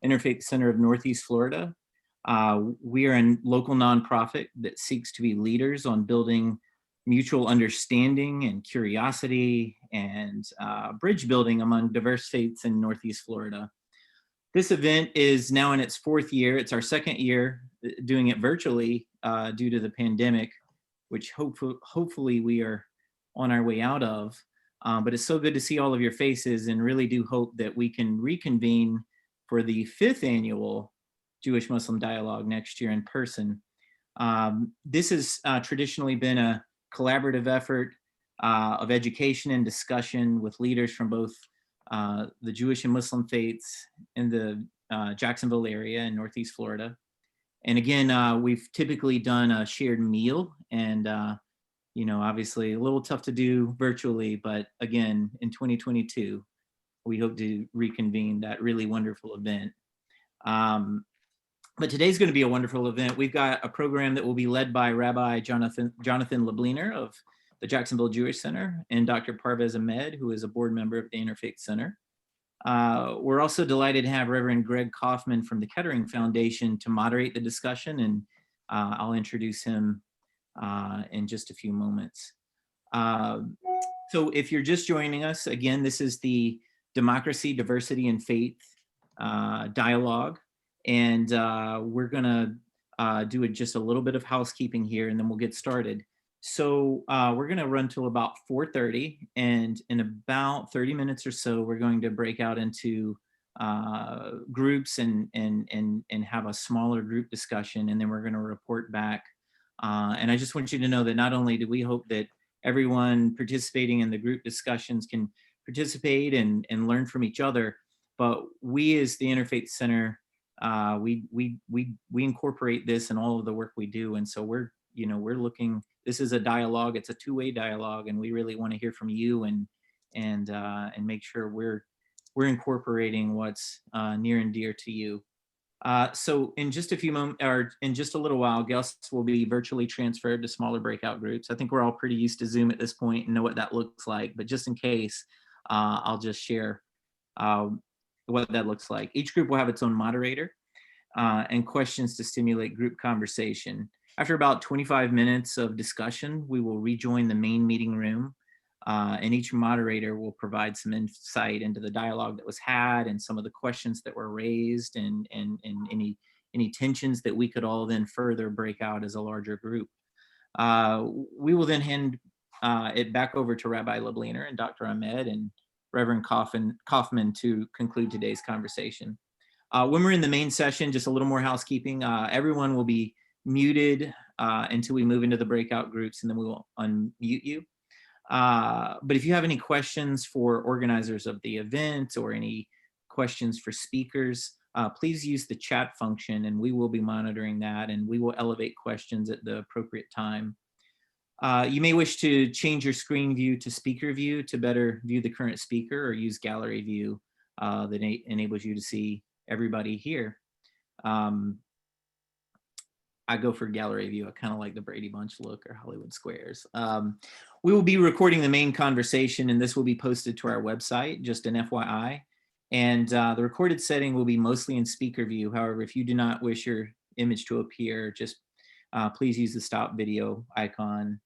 Interfaith Center of Northeast Florida. We are a local nonprofit that seeks to be leaders on building mutual understanding and curiosity and bridge building among diverse faiths in Northeast Florida. This event is now in its 4th year. It's our 2nd year doing it virtually due to the pandemic, which hopefully we are on our way out of. But it's so good to see all of your faces, and really do hope that we can reconvene for the 5th annual Jewish-Muslim Dialogue next year in person. This has traditionally been a collaborative effort of education and discussion with leaders from both the Jewish and Muslim faiths in the Jacksonville area in Northeast Florida. And again, we've typically done a shared meal, and obviously a little tough to do virtually, but again, in 2022, we hope to reconvene that really wonderful event. But today's going to be a wonderful event. We've got a program that will be led by Rabbi Jonathan Lebliner of the Jacksonville Jewish Center, and Dr. Parvez Ahmed, who is a board member of the Interfaith Center. We're also delighted to have Reverend Greg Kaufman from the Kettering Foundation to moderate the discussion, and I'll introduce him in just a few moments. So if you're just joining us, again, this is the Democracy, Diversity, and Faith Dialogue. And we're gonna do just a little bit of housekeeping here, and then we'll get started. So we're gonna run till about 4:30, and in about 30 minutes or so, we're going to break out into groups and have a smaller group discussion, and then we're gonna report back. And I just want you to know that not only do we hope that everyone participating in the group discussions can participate and learn from each other, but we as the Interfaith Center, we incorporate this in all of the work we do. And so we're looking, this is a dialogue, it's a two-way dialogue, and we really want to hear from you and make sure we're incorporating what's near and dear to you. So in just a few moments, or in just a little while, guests will be virtually transferred to smaller breakout groups. I think we're all pretty used to Zoom at this point and know what that looks like, but just in case, I'll just share what that looks like. Each group will have its own moderator and questions to stimulate group conversation. After about 25 minutes of discussion, we will rejoin the main meeting room, and each moderator will provide some insight into the dialogue that was had and some of the questions that were raised, and any tensions that we could all then further break out as a larger group. We will then hand it back over to Rabbi Lebliner and Dr. Ahmed and Reverend Kaufman to conclude today's conversation. When we're in the main session, just a little more housekeeping, everyone will be muted until we move into the breakout groups, and then we will unmute you. But if you have any questions for organizers of the event or any questions for speakers, please use the chat function, and we will be monitoring that, and we will elevate questions at the appropriate time. You may wish to change your screen view to speaker view to better view the current speaker, or use gallery view that enables you to see everybody here. I go for gallery view. I kind of like the Brady Bunch look, or Hollywood Squares. We will be recording the main conversation, and this will be posted to our website, just an FYI. And the recorded setting will be mostly in speaker view. However, if you do not wish your image to appear, just please use the stop video icon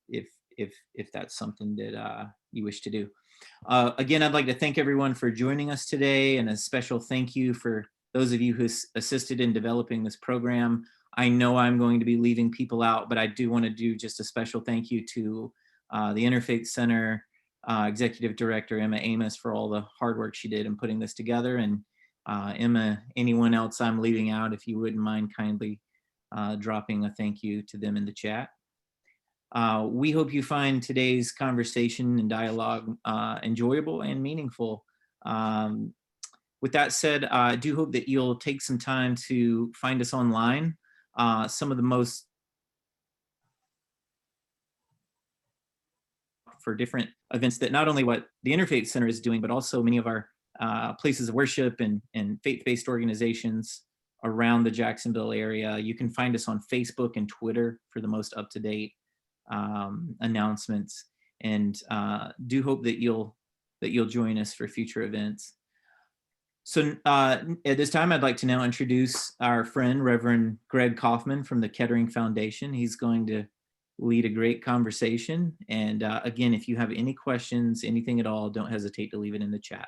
if that's something that you wish to do. Again, I'd like to thank everyone for joining us today, and a special thank you for those of you who assisted in developing this program. I know I'm going to be leaving people out, but I do want to do just a special thank you to the Interfaith Center Executive Director, Emma Amos, for all the hard work she did in putting this together. And Emma, anyone else I'm leaving out, if you wouldn't mind kindly dropping a thank you to them in the chat. We hope you find today's conversation and dialogue enjoyable and meaningful. With that said, I do hope that you'll take some time to find us online. Some of the most for different events that not only what the Interfaith Center is doing, but also many of our places of worship and faith-based organizations around the Jacksonville area. You can find us on Facebook and Twitter for the most up-to-date announcements, and do hope that you'll join us for future events. So at this time, I'd like to now introduce our friend, Reverend Greg Kaufman from the Kettering Foundation. He's going to lead a great conversation. And again, if you have any questions, anything at all, don't hesitate to leave it in the chat.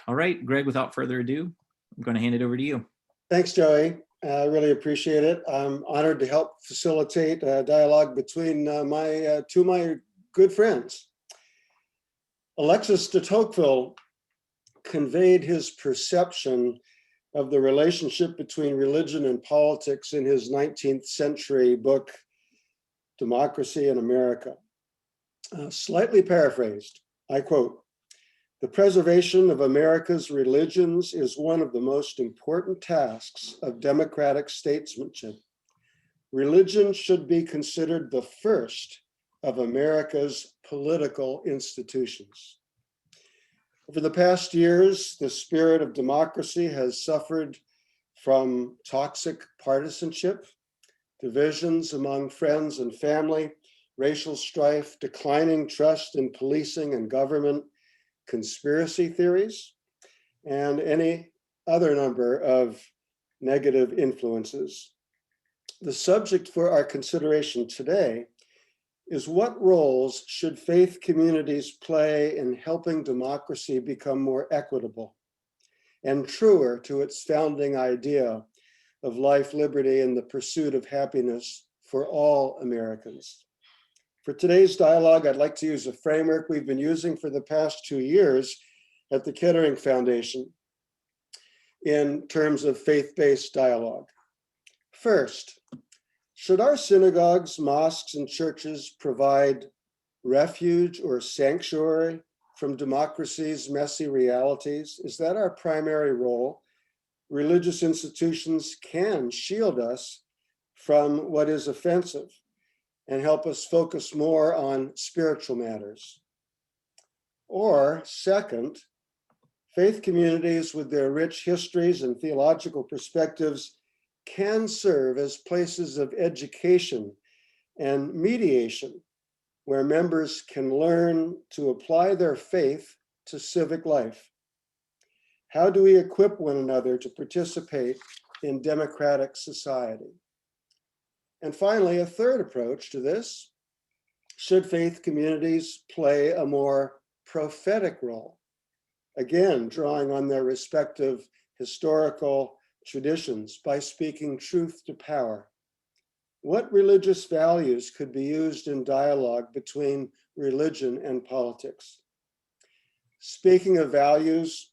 All right, Greg, without further ado, I'm going to hand it over to you. Thanks, Joey. I really appreciate it. I'm honored to help facilitate a dialogue between my good friends. Alexis de Tocqueville conveyed his perception of the relationship between religion and politics in his 19th century book, Democracy in America. Slightly paraphrased, I quote, "The preservation of America's religions is one of the most important tasks of democratic statesmanship. Religion should be considered the first of America's political institutions." Over the past years, the spirit of democracy has suffered from toxic partisanship, divisions among friends and family, racial strife, declining trust in policing and government, conspiracy theories, and any other number of negative influences. The subject for our consideration today is what roles should faith communities play in helping democracy become more equitable and truer to its founding idea of life, liberty, and the pursuit of happiness for all Americans. For today's dialogue, I'd like to use a framework we've been using for the past 2 years at the Kettering Foundation in terms of faith-based dialogue. First, should our synagogues, mosques, and churches provide refuge or sanctuary from democracy's messy realities? Is that our primary role? Religious institutions can shield us from what is offensive and help us focus more on spiritual matters. Or second, faith communities with their rich histories and theological perspectives can serve as places of education and mediation where members can learn to apply their faith to civic life. How do we equip one another to participate in democratic society? And finally, a third approach to this: should faith communities play a more prophetic role? Again, drawing on their respective historical traditions by speaking truth to power. What religious values could be used in dialogue between religion and politics? Speaking of values,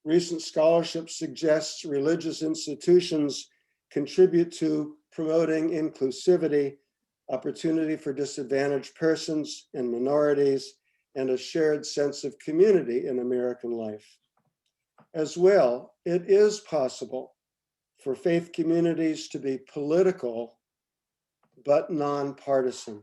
recent scholarship suggests religious institutions contribute to promoting inclusivity, opportunity for disadvantaged persons and minorities, and a shared sense of community in American life. As well, it is possible for faith communities to be political but nonpartisan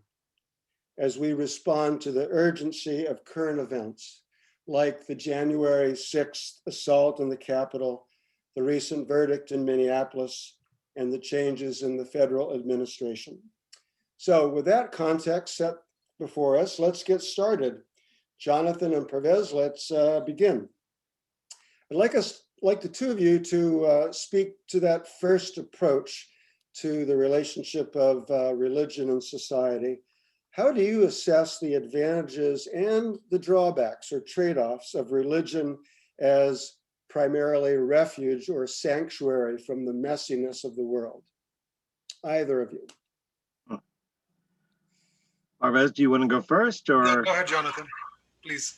as we respond to the urgency of current events, like the January 6th assault on the Capitol, the recent verdict in Minneapolis, and the changes in the federal administration. So with that context set before us, let's get started. Jonathan and Pervez, let's begin. I'd like the two of you to speak to that first approach to the relationship of religion and society. How do you assess the advantages and the drawbacks or trade-offs of religion as primarily refuge or sanctuary from the messiness of the world? Either of you. Parvez, do you want to go first, or? No, go ahead, Jonathan, please.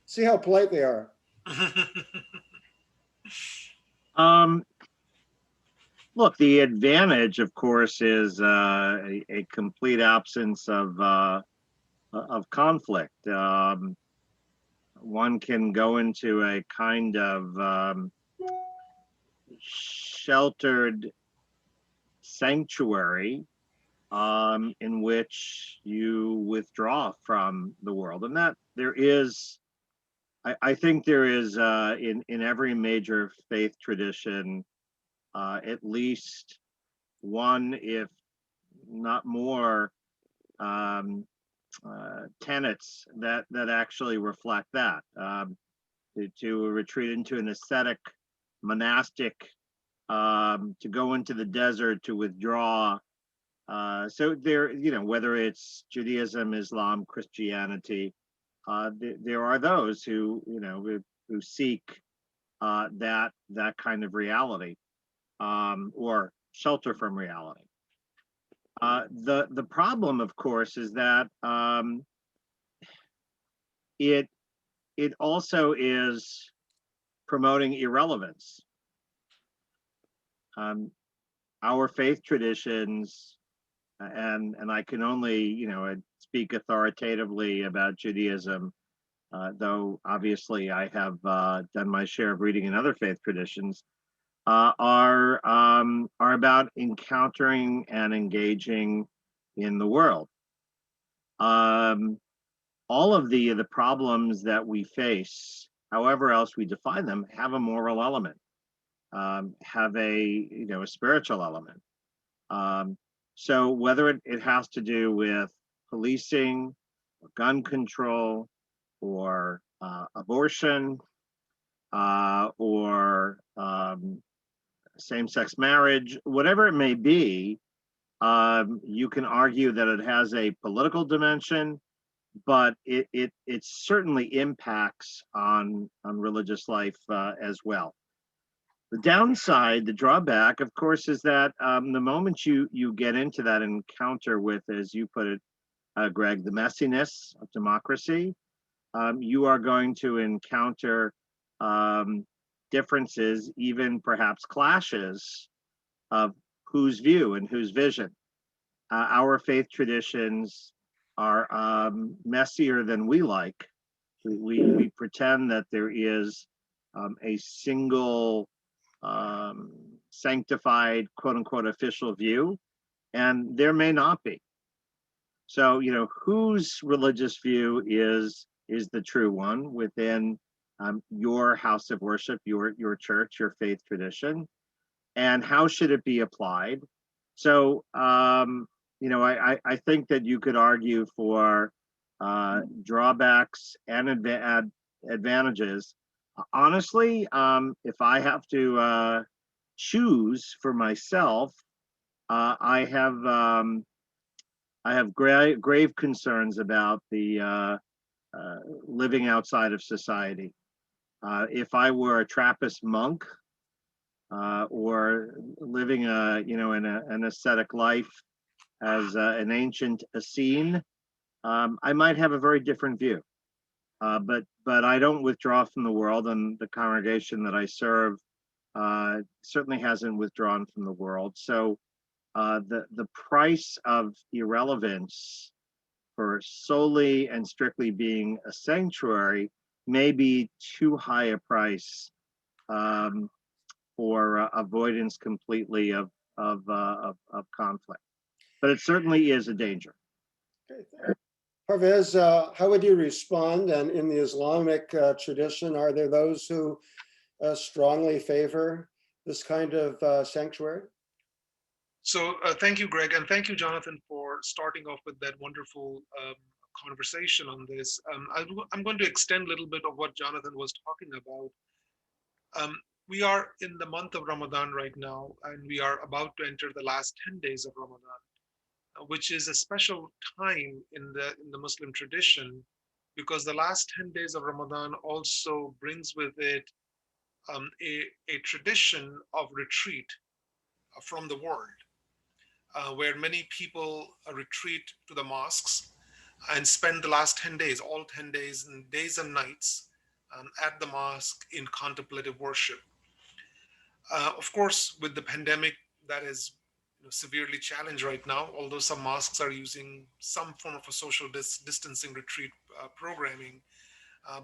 See how polite they are. Look, the advantage, of course, is a complete absence of conflict. One can go into a kind of sheltered sanctuary in which you withdraw from the world, and that there is, I think there is in every major faith tradition at least one, if not more, tenets that actually reflect that. to retreat into an ascetic, monastic, to go into the desert, to withdraw. So there, whether it's Judaism, Islam, Christianity, there are those who, who seek that kind of reality, or shelter from reality. The problem, of course, is that it also is promoting irrelevance. Our faith traditions, and I can only speak authoritatively about Judaism, though obviously I have done my share of reading in other faith traditions, are about encountering and engaging in the world. All of the problems that we face, however else we define them, have a moral element, have a spiritual element. So whether it has to do with policing, or gun control, or abortion, or same-sex marriage, whatever it may be, you can argue that it has a political dimension, but it certainly impacts on religious life as well. The downside, the drawback, of course, is that the moment you get into that encounter with, as you put it, Greg, the messiness of democracy, you are going to encounter differences, even perhaps clashes of whose view and whose vision. Our faith traditions are messier than we like. We pretend that there is a single sanctified, quote unquote, official view, and there may not be. So, whose religious view is the true one within your house of worship, your church, your faith tradition, and how should it be applied? So, I think that you could argue for drawbacks and advantages. Honestly, if I have to choose for myself, I have grave concerns about the living outside of society. If I were a Trappist monk, or living an ascetic life as an ancient Essene, I might have a very different view. But I don't withdraw from the world, and the congregation that I serve certainly hasn't withdrawn from the world. So the price of irrelevance for solely and strictly being a sanctuary may be too high a price for avoidance completely of conflict. But it certainly is a danger. Okay. Parvez, how would you respond? And in the Islamic tradition, are there those who strongly favor this kind of sanctuary? So thank you, Greg, and thank you, Jonathan, for starting off with that wonderful conversation on this. I'm going to extend a little bit of what Jonathan was talking about. We are in the month of Ramadan right now, and we are about to enter the last 10 days of Ramadan, which is a special time in the Muslim tradition, because the last 10 days of Ramadan also brings with it a tradition of retreat from the world, where many people retreat to the mosques and spend the last 10 days, all 10 days, and days and nights at the mosque in contemplative worship. Of course, with the pandemic, that is severely challenged right now, although some mosques are using some form of a social distancing retreat programming,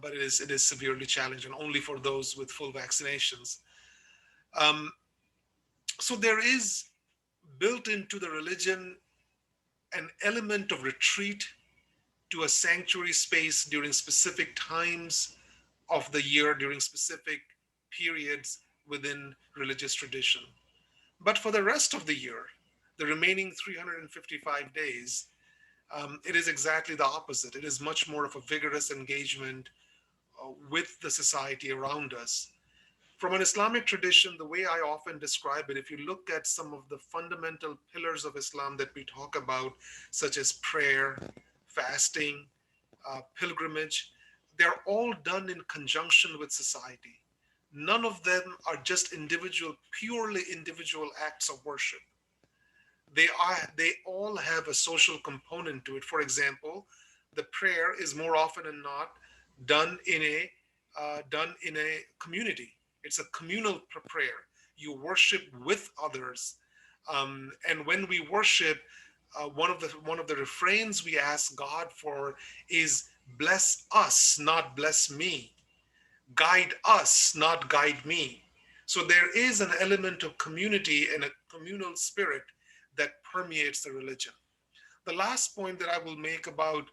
but it is severely challenged, and only for those with full vaccinations. So there is built into the religion an element of retreat to a sanctuary space during specific times of the year, during specific periods within religious tradition. But for the rest of the year, the remaining 355 days, it is exactly the opposite. It is much more of a vigorous engagement with the society around us. From an Islamic tradition, the way I often describe it, if you look at some of the fundamental pillars of Islam that we talk about, such as prayer, fasting, pilgrimage, they're all done in conjunction with society. None of them are just purely individual acts of worship. They all have a social component to it. For example, the prayer is more often than not done done in a community. It's a communal prayer. You worship with others, and when we worship, one of the refrains we ask God for is "Bless us, not bless me. Guide us, not guide me." So there is an element of community and a communal spirit that permeates the religion. The last point that I will make about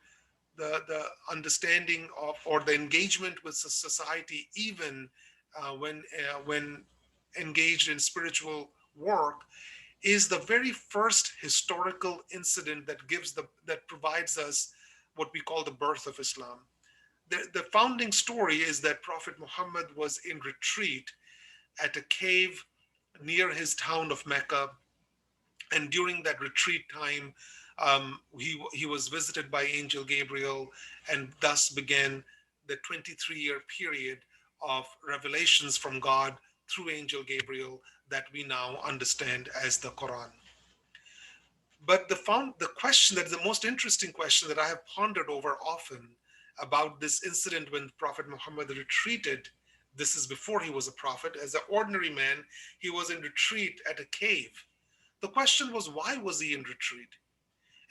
the understanding of or the engagement with society, even when engaged in spiritual work, is the very first historical incident that provides us what we call the birth of Islam. The founding story is that Prophet Muhammad was in retreat at a cave near his town of Mecca. And during that retreat time, he was visited by Angel Gabriel, and thus began the 23-year period of revelations from God through Angel Gabriel that we now understand as the Quran. But the question that is the most interesting question that I have pondered over often about this incident when Prophet Muhammad retreated, this is before he was a prophet, as an ordinary man, he was in retreat at a cave. The question was, why was he in retreat?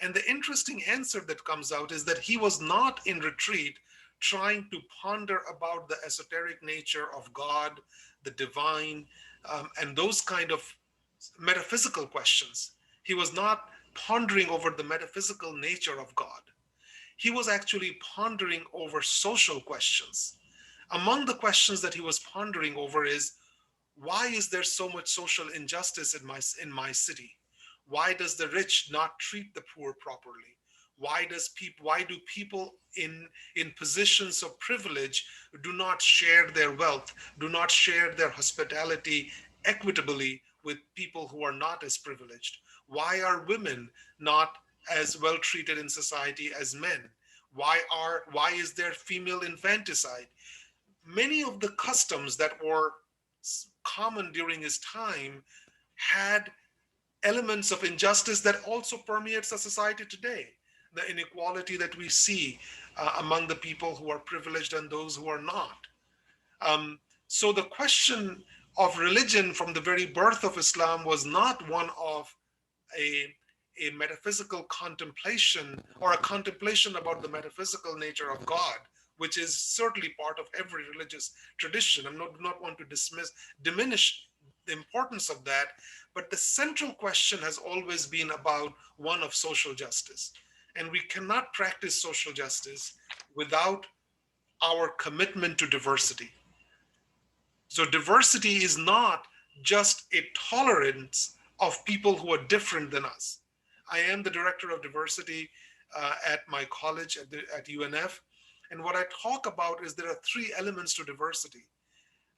And the interesting answer that comes out is that he was not in retreat trying to ponder about the esoteric nature of God, the divine, and those kind of metaphysical questions. He was not pondering over the metaphysical nature of God. He was actually pondering over social questions. Among the questions that he was pondering over is, why is there so much social injustice in my city? Why does the rich not treat the poor properly? Why do people in positions of privilege do not share their wealth, do not share their hospitality equitably with people who are not as privileged? Why are women not as well treated in society as men? Why is there female infanticide? Many of the customs that were common during his time had elements of injustice that also permeates the society today. The inequality that we see among the people who are privileged and those who are not. So the question of religion from the very birth of Islam was not one of a metaphysical contemplation or a contemplation about the metaphysical nature of God, which is certainly part of every religious tradition. I do not want to diminish the importance of that, but the central question has always been about one of social justice. And we cannot practice social justice without our commitment to diversity. So diversity is not just a tolerance of people who are different than us. I am the director of diversity at my college at UNF. And what I talk about is there are three elements to diversity.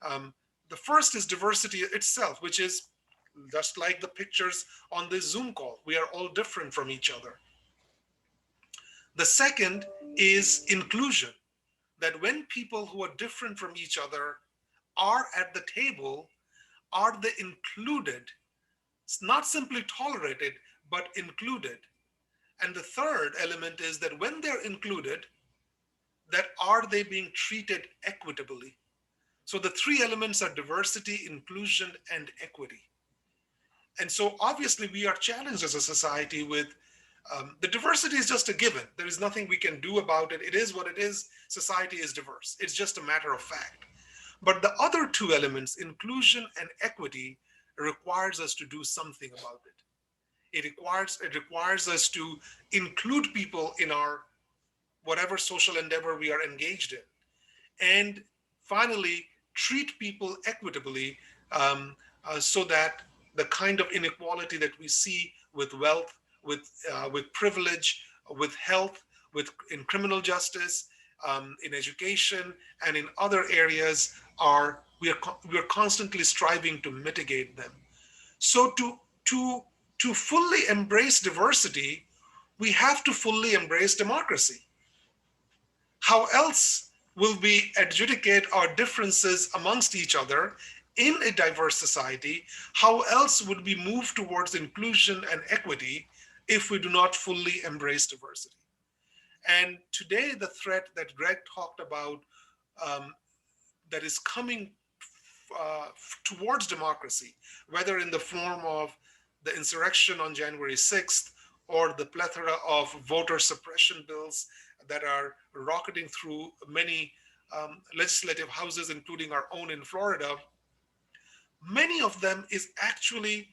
The first is diversity itself, which is just like the pictures on this Zoom call. We are all different from each other. The second is inclusion, that when people who are different from each other are at the table, are they included? It's not simply tolerated, but included. And the third element is that when they're included, that are they being treated equitably? So the three elements are diversity, inclusion, and equity. And so obviously we are challenged as a society with the diversity is just a given. There is nothing we can do about it. It is what it is. Society is diverse. It's just a matter of fact. But the other two elements, inclusion and equity, requires us to do something about it. It requires us to include people in our whatever social endeavor we are engaged in. And finally, treat people equitably so that the kind of inequality that we see with wealth, with privilege, with health, in criminal justice, in education, and in other areas we are constantly striving to mitigate them. So to fully embrace diversity, we have to fully embrace democracy. How else will we adjudicate our differences amongst each other in a diverse society? How else would we move towards inclusion and equity if we do not fully embrace diversity? And today, the threat that Greg talked about that is coming towards democracy, whether in the form of the insurrection on January 6th or the plethora of voter suppression bills that are rocketing through many legislative houses, including our own in Florida, many of them is actually,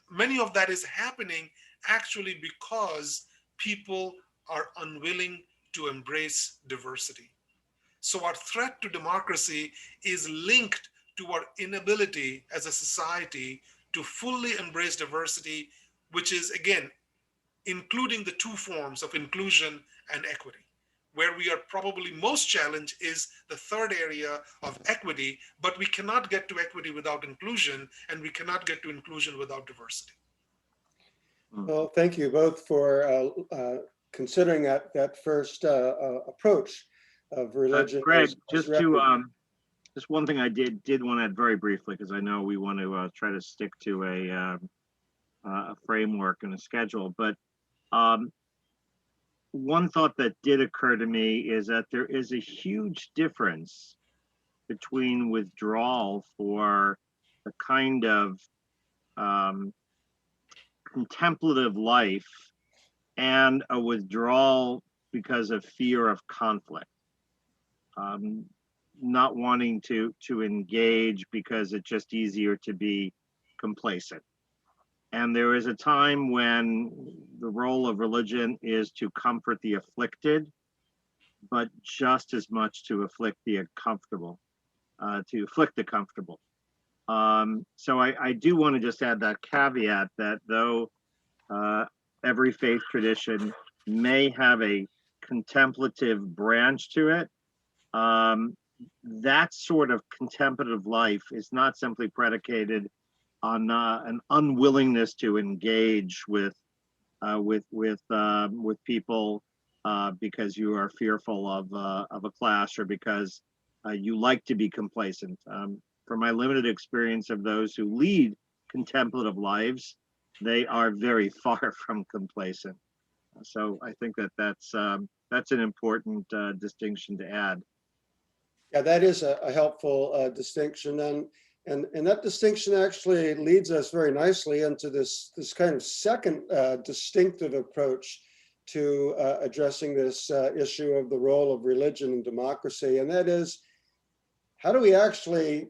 many of that is happening actually because people are unwilling to embrace diversity. So our threat to democracy is linked to our inability as a society to fully embrace diversity, which is, again, including the two forms of inclusion and equity. Where we are probably most challenged is the third area of equity, but we cannot get to equity without inclusion, and we cannot get to inclusion without diversity. Well, thank you both for considering that first approach of religion. Greg, as just refuge. just one thing I did want to add very briefly, because I know we want to try to stick to a framework and a schedule. But one thought that did occur to me is that there is a huge difference between withdrawal for the kind of contemplative life and a withdrawal because of fear of conflict. Not wanting to engage because it's just easier to be complacent. And there is a time when the role of religion is to comfort the afflicted, but just as much to afflict the comfortable, to afflict the comfortable. So I do want to just add that caveat that though every faith tradition may have a contemplative branch to it, that sort of contemplative life is not simply predicated on an unwillingness to engage with people because you are fearful of a clash or because you like to be complacent. From my limited experience of those who lead contemplative lives, they are very far from complacent. So I think that's an important distinction to add. Yeah, that is a helpful distinction, and that distinction actually leads us very nicely into this kind of second distinctive approach to addressing this issue of the role of religion in democracy, and that is, how do we actually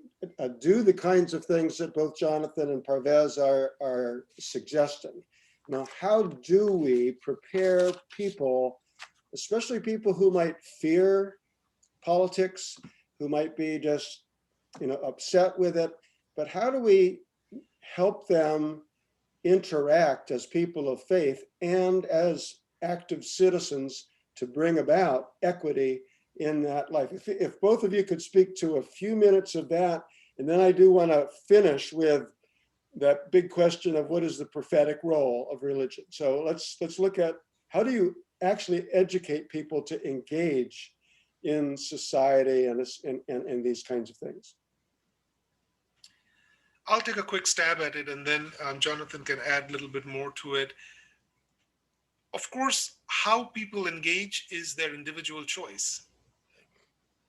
do the kinds of things that both Jonathan and Parvez are suggesting? Now, how do we prepare people, especially people who might fear politics, who might be just upset with it, but how do we help them interact as people of faith and as active citizens to bring about equity in that life? If both of you could speak to a few minutes of that, and then I do want to finish with that big question of what is the prophetic role of religion. So let's look at, how do you actually educate people to engage in society and these kinds of things? I'll take a quick stab at it, and then Jonathan can add a little bit more to it. Of course, how people engage is their individual choice,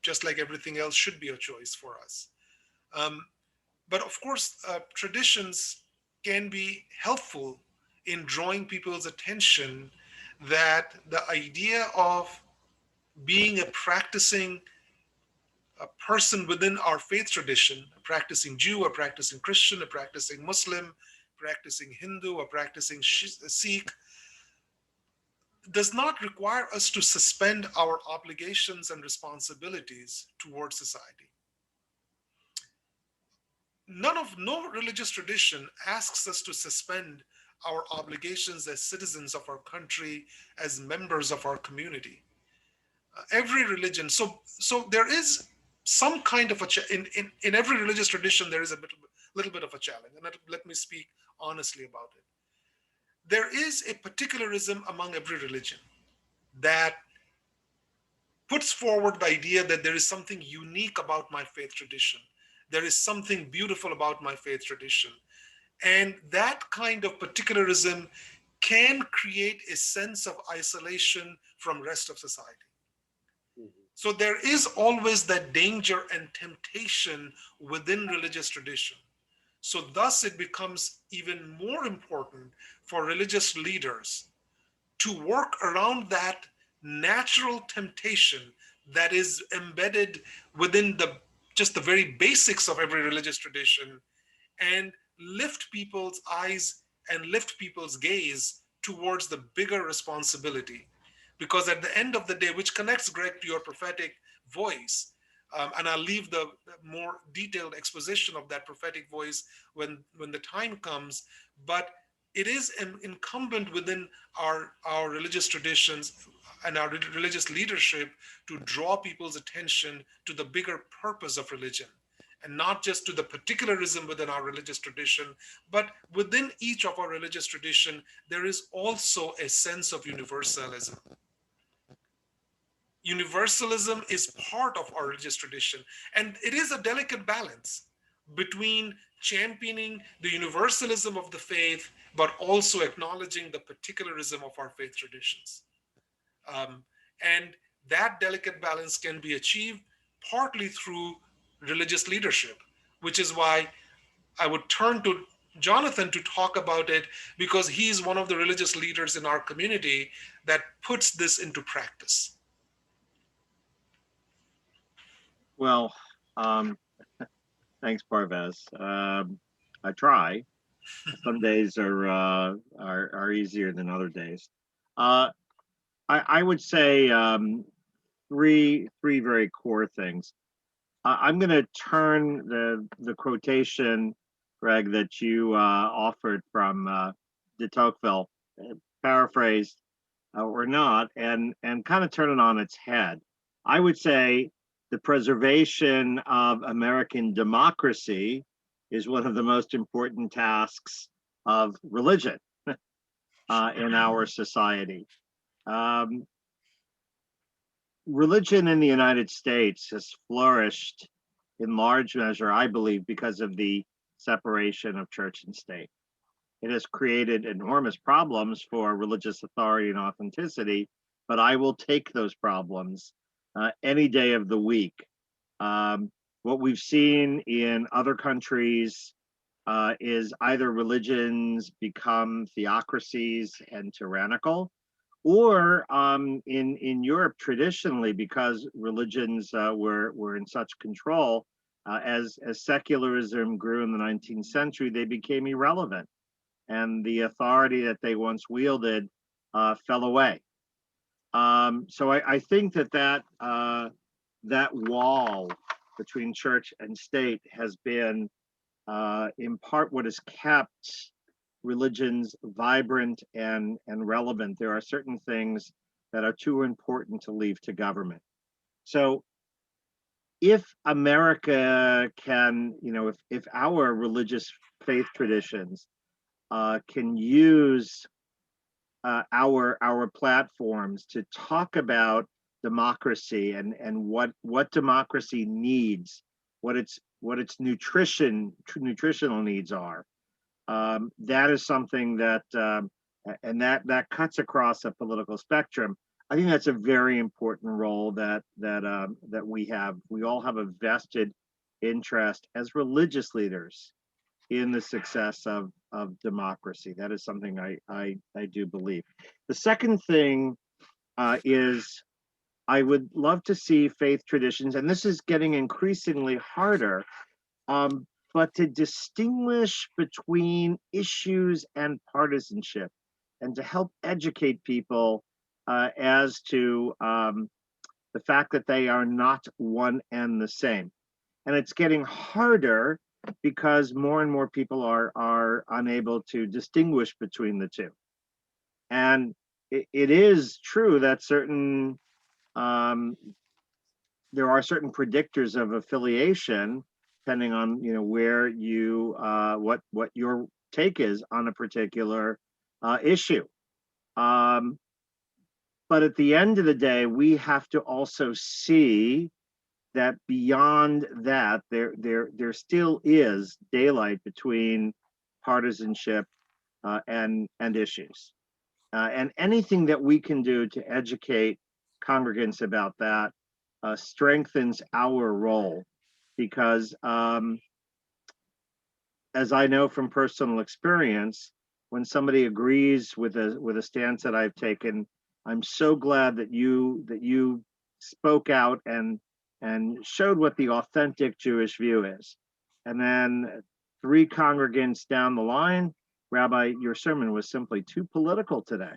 just like everything else should be a choice for us. But of course, traditions can be helpful in drawing people's attention that the idea of being a practicing person within our faith tradition, a practicing Jew, a practicing Christian, a practicing Muslim, practicing Hindu, a practicing Sikh, does not require us to suspend our obligations and responsibilities towards society. No religious tradition asks us to suspend our obligations as citizens of our country, as members of our community. every religion. So there is some kind of in every religious tradition there is a little bit of a challenge, and let me speak honestly about it. There is a particularism among every religion that puts forward the idea that there is something unique about my faith tradition. There is something beautiful about my faith tradition. And that kind of particularism can create a sense of isolation from rest of society. So there is always that danger and temptation within religious tradition. So thus it becomes even more important for religious leaders to work around that natural temptation that is embedded within just the very basics of every religious tradition, and lift people's eyes and lift people's gaze towards the bigger responsibility. Because at the end of the day, which connects, Greg, to your prophetic voice, and I'll leave the more detailed exposition of that prophetic voice when the time comes, but it is incumbent within our religious traditions and our religious leadership to draw people's attention to the bigger purpose of religion, and not just to the particularism within our religious tradition, but within each of our religious tradition, there is also a sense of universalism. Universalism is part of our religious tradition, and it is a delicate balance between championing the universalism of the faith, but also acknowledging the particularism of our faith traditions. And that delicate balance can be achieved partly through religious leadership, which is why I would turn to Jonathan to talk about it, because he's one of the religious leaders in our community that puts this into practice. Well, thanks, Parvez. I try. Some days are easier than other days. I would say three very core things. I'm going to turn the quotation, Greg, that you offered from de Tocqueville, paraphrased or not, and kind of turn it on its head. I would say the preservation of American democracy is one of the most important tasks of religion in our society. Religion in the United States has flourished in large measure, I believe, because of the separation of church and state. It has created enormous problems for religious authority and authenticity, but I will take those problems any day of the week. What we've seen in other countries is either religions become theocracies and tyrannical, or in Europe traditionally, because religions were in such control, as secularism grew in the 19th century, they became irrelevant, and the authority that they once wielded fell away. So I think that wall between church and state has been in part what has kept religions vibrant and relevant. There are certain things that are too important to leave to government. So if America can, if our religious faith traditions can use our platforms to talk about democracy and what democracy needs, what its nutritional needs are, that is something that and that cuts across a political spectrum. I think that's a very important role that we have. We all have a vested interest as religious leaders in the success of democracy. That is something I do believe. The second thing is I would love to see faith traditions, and this is getting increasingly harder, but to distinguish between issues and partisanship, and to help educate people as to the fact that they are not one and the same. And it's getting harder because more and more people are unable to distinguish between the two. And it is true that certain there are certain predictors of affiliation depending on where you what your take is on a particular issue. But at the end of the day, we have to also see that beyond that, there still is daylight between partisanship and issues. And anything that we can do to educate congregants about that strengthens our role, because as I know from personal experience, when somebody agrees with a stance that I've taken, I'm so glad that you spoke out and showed what the authentic Jewish view is. And then 3 congregants down the line, Rabbi, your sermon was simply too political today,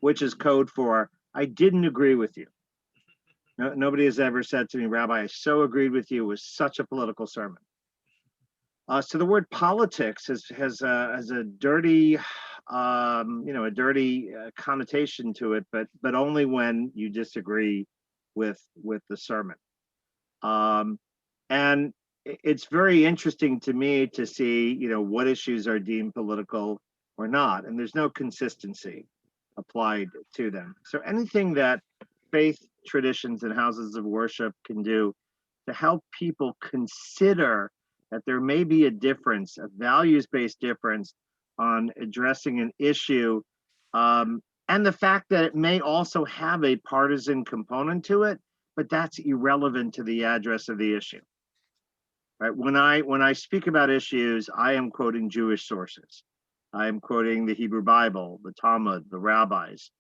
which is code for I didn't agree with you. Nobody has ever said to me, Rabbi, I so agreed with you. It was such a political sermon. So the word politics has a dirty, a dirty connotation to it, but only when you disagree with the sermon. And it's very interesting to me to see, what issues are deemed political or not, and there's no consistency applied to them. So anything that faith traditions and houses of worship can do to help people consider that there may be a difference, a values-based difference on addressing an issue, and the fact that it may also have a partisan component to it, but that's irrelevant to the address of the issue. Right? When I speak about issues, I am quoting Jewish sources. I am quoting the Hebrew Bible, the Talmud, the rabbis.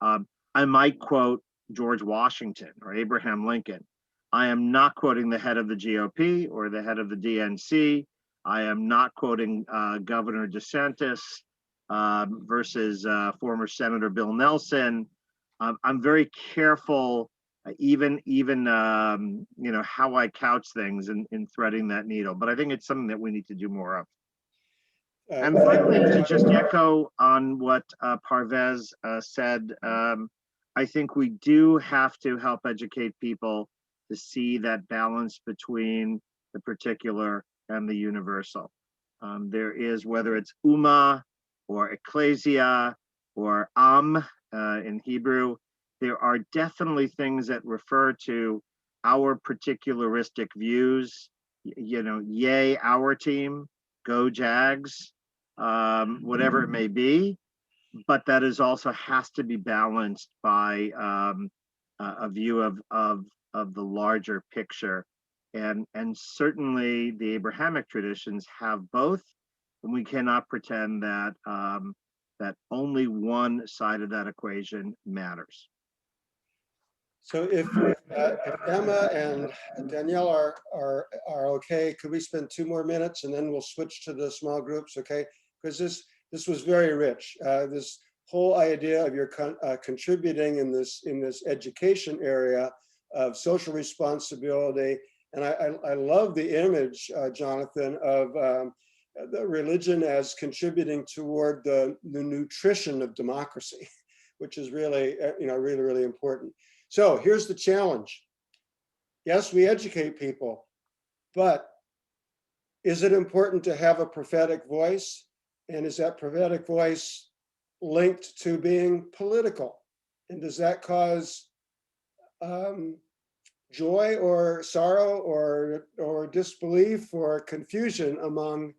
I might quote George Washington or Abraham Lincoln. I am not quoting the head of the GOP or the head of the DNC. I am not quoting Governor DeSantis versus former Senator Bill Nelson. I'm very careful, even how I couch things in threading that needle. But I think it's something that we need to do more of. And finally, to just echo on what Parvez said, I think we do have to help educate people to see that balance between the particular and the universal. There is, whether it's Ummah or Ecclesia or Am in Hebrew, there are definitely things that refer to our particularistic views, yay, our team, go Jags, whatever it may be, but that is also has to be balanced by a view of the larger picture. And certainly the Abrahamic traditions have both, and we cannot pretend that that only one side of that equation matters. So if Emma and Danielle are okay, could we spend 2 more minutes and then we'll switch to the small groups, okay? Because this was very rich. This whole idea of your contributing in this education area of social responsibility, and I love the image, Jonathan, of the religion as contributing toward the nutrition of democracy, which is really, really important. So here's the challenge. Yes, we educate people, but is it important to have a prophetic voice? And is that prophetic voice linked to being political? And does that cause joy or sorrow or disbelief or confusion among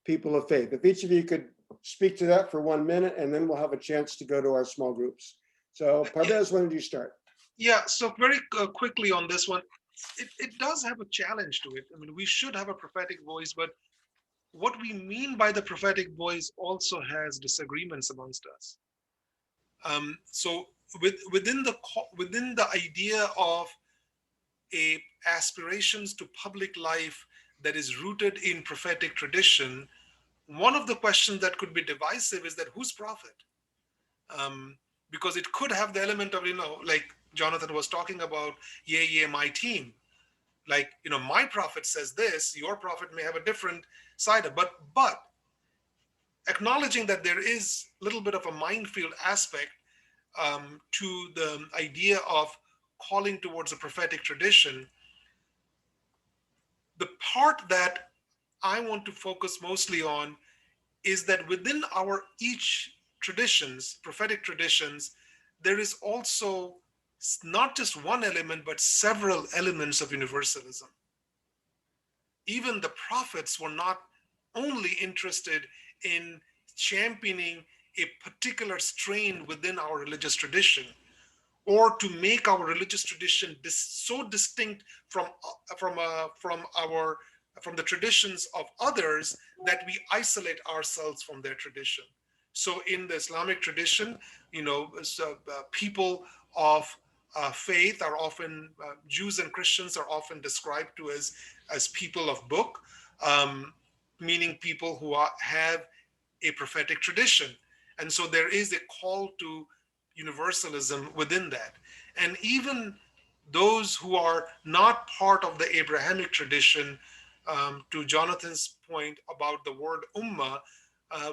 people of faith? If each of you could speak to that for 1 minute, and then we'll have a chance to go to our small groups. So Parvez, when did you start? Yeah, so very quickly on this one, it does have a challenge to it. I mean, we should have a prophetic voice, but what we mean by the prophetic voice also has disagreements amongst us. So within the idea of a aspirations to public life that is rooted in prophetic tradition, one of the questions that could be divisive is that who's prophet? Because it could have the element of, like Jonathan was talking about, yeah, my team. Like, my prophet says this, your prophet may have a different side, but acknowledging that there is a little bit of a minefield aspect to the idea of calling towards a prophetic tradition, the part that I want to focus mostly on is that within our each traditions, prophetic traditions, there is also not just one element, but several elements of universalism. Even the prophets were not only interested in championing a particular strain within our religious tradition, or to make our religious tradition so distinct from the traditions of others that we isolate ourselves from their tradition. So in the Islamic tradition, people of faith are often Jews and Christians are often described to as people of book, meaning people who have a prophetic tradition. And so there is a call to universalism within that. And even those who are not part of the Abrahamic tradition, to Jonathan's point about the word ummah,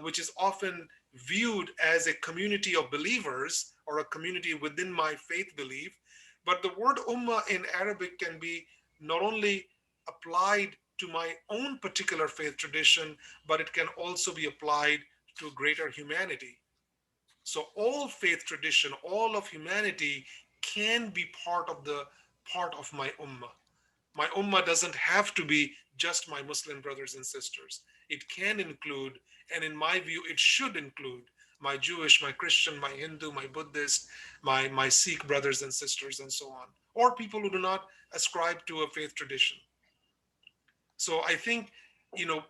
which is often viewed as a community of believers or a community within my faith belief. But the word ummah in Arabic can be not only applied to my own particular faith tradition, but it can also be applied to greater humanity. So all faith tradition, all of humanity can be part of my ummah. My ummah doesn't have to be just my Muslim brothers and sisters. It can include, and in my view, it should include my Jewish, my Christian, my Hindu, my Buddhist, my Sikh brothers and sisters, and so on, or people who do not ascribe to a faith tradition. So I think, you know,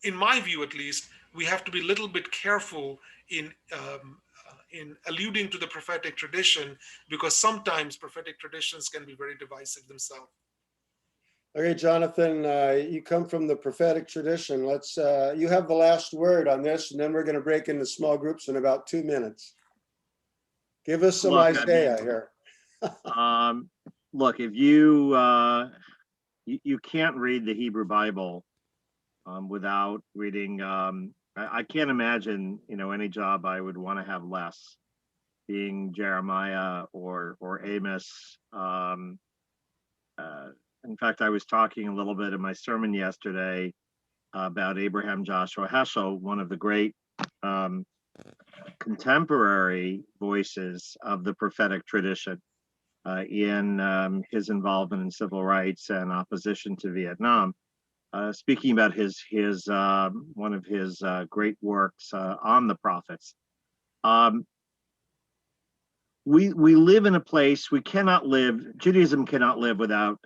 in my view at least, we have to be a little bit careful in alluding to the prophetic tradition, because sometimes prophetic traditions can be very divisive themselves. Okay, Jonathan, you come from the prophetic tradition. You have the last word on this, and then we're going to break into small groups in about 2 minutes. Give us some Isaiah here. Look, if you can't read the Hebrew Bible without reading. I can't imagine, any job I would want to have less, being Jeremiah or Amos. In fact, I was talking a little bit in my sermon yesterday about Abraham Joshua Heschel, one of the great contemporary voices of the prophetic tradition in his involvement in civil rights and opposition to Vietnam. Speaking about his one of his great works on the prophets. We live in a place Judaism cannot live without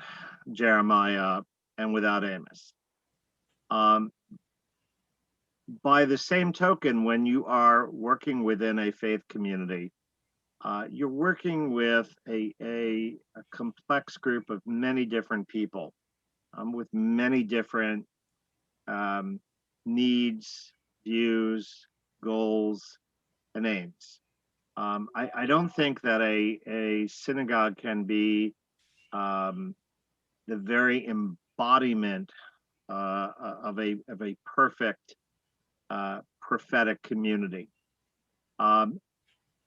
Jeremiah and without Amos. By the same token, when you are working within a faith community, you're working with a complex group of many different people with many different needs, views, goals, and aims. I don't think that a synagogue can be the very embodiment of a perfect prophetic community. I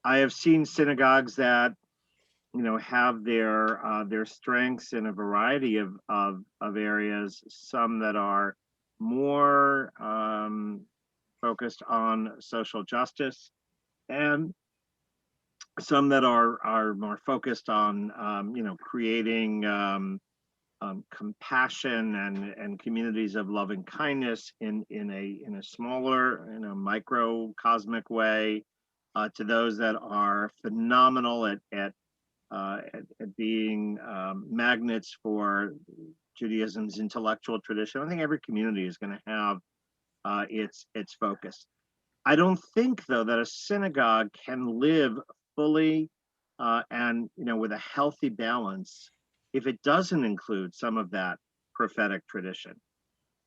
have seen synagogues that have their strengths in a variety of areas. Some that are more focused on social justice, and some that are more focused on creating compassion and communities of loving kindness in a smaller, microcosmic way, to those that are phenomenal at being magnets for Judaism's intellectual tradition. I think every community is going to have its focus. I don't think, though, that a synagogue can live fully and with a healthy balance if it doesn't include some of that prophetic tradition.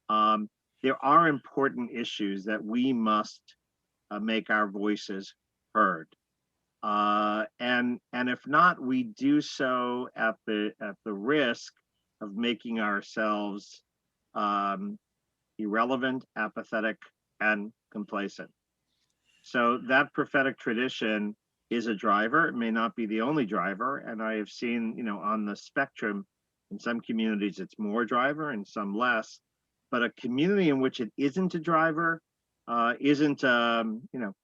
There are important issues that we must make our voices heard. And if not, we do so at the risk of making ourselves irrelevant, apathetic, and complacent. So that prophetic tradition is a driver. It may not be the only driver. And I have seen, you know, on the spectrum, in some communities it's more driver and some less. But a community in which it isn't a driver isn't, you know,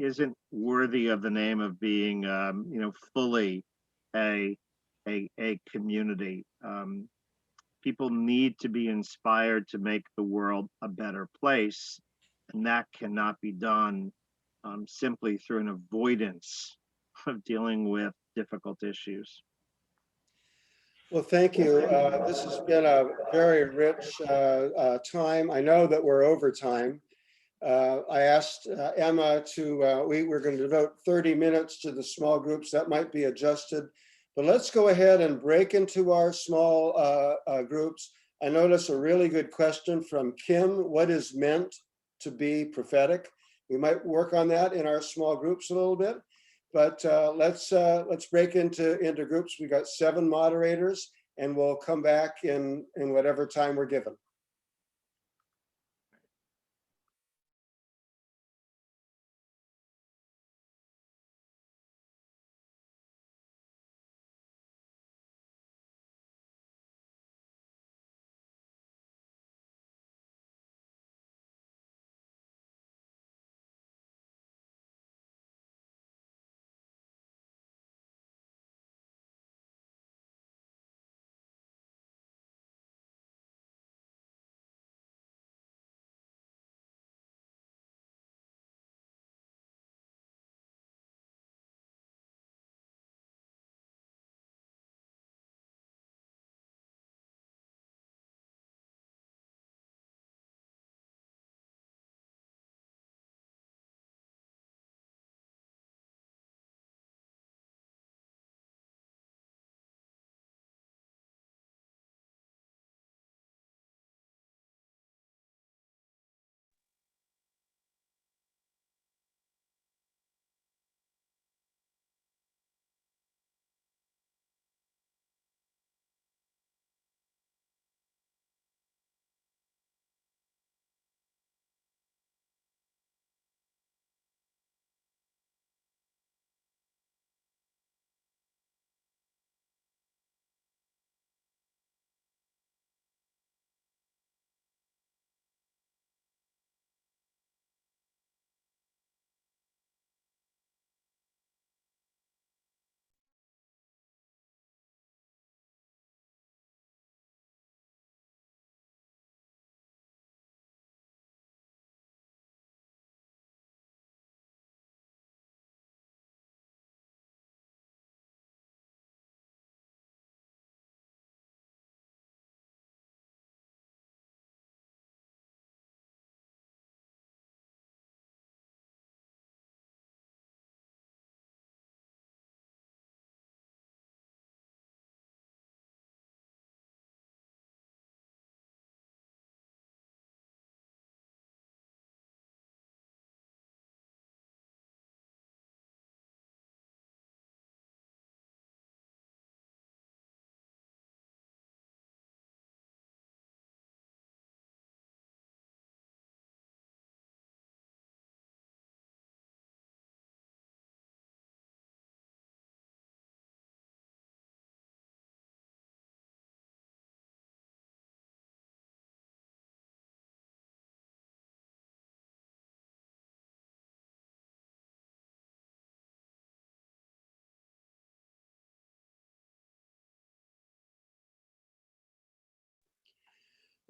isn't worthy of the name of being, you know, fully a community. People need to be inspired to make the world a better place, and that cannot be done simply through an avoidance of dealing with difficult issues. Well, thank you. This has been a very rich time. I know that we're over time. I asked Emma to, we're going to devote 30 minutes to the small groups. That might be adjusted, but let's go ahead and break into our small groups. I noticed a really good question from Kim. What is meant to be prophetic? We might work on that in our small groups a little bit, but let's break into groups. We got 7 moderators, and we'll come back in whatever time we're given.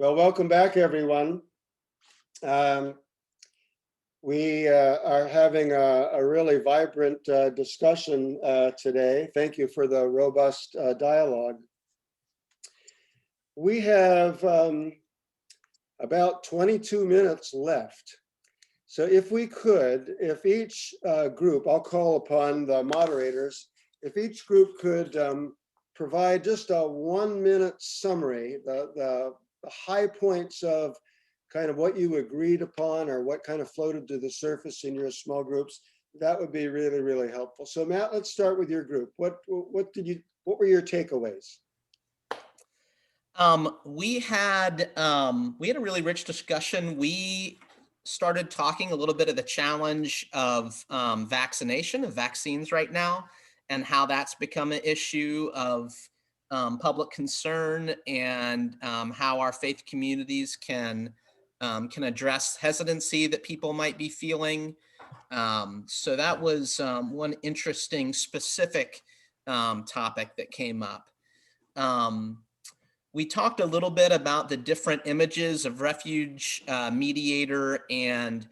Well, welcome back, everyone. We are having a really vibrant discussion today. Thank you for the robust dialogue. We have about 22 minutes left. So if we could, if each group, I'll call upon the moderators, if each group could provide just a 1-minute summary, the high points of kind of what you agreed upon or what kind of floated to the surface in your small groups, that would be really, really helpful. So Matt, let's start with your group. What were your takeaways? We had a really rich discussion. We started talking a little bit of the challenge of vaccination, of vaccines right now, and how that's become an issue of public concern, and how our faith communities can address hesitancy that people might be feeling. So that was one interesting specific topic that came up. We talked a little bit about the different images of refuge, mediator, and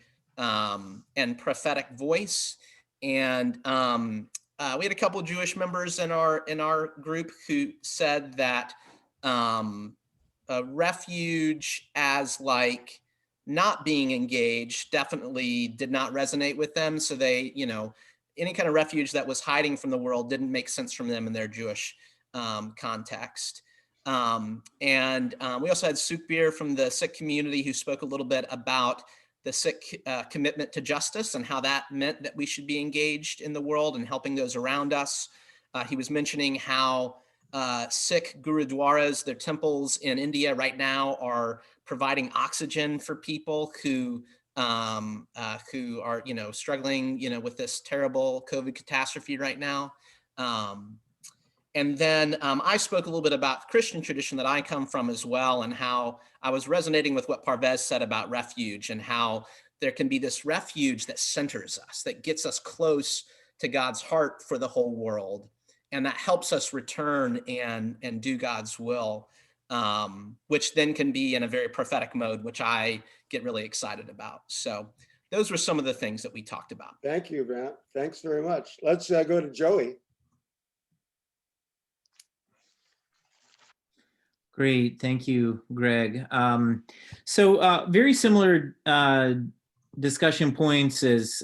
prophetic voice. And we had a couple of Jewish members in our group who said that a refuge as like not being engaged definitely did not resonate with them. So they, any kind of refuge that was hiding from the world didn't make sense from them in their Jewish context. And we also had Sukbir from the Sikh community who spoke a little bit about the Sikh commitment to justice and how that meant that we should be engaged in the world and helping those around us. He was mentioning how Sikh gurudwaras, their temples in India right now, are providing oxygen for people who are, struggling, with this terrible COVID catastrophe right now. And then I spoke a little bit about the Christian tradition that I come from as well, and how I was resonating with what Parvez said about refuge, and how there can be this refuge that centers us, that gets us close to God's heart for the whole world. And that helps us return and do God's will, which then can be in a very prophetic mode, which I get really excited about. So those were some of the things that we talked about. Thank you, Grant. Thanks very much. Let's go to Joey. Great, thank you, Greg. So very similar discussion points as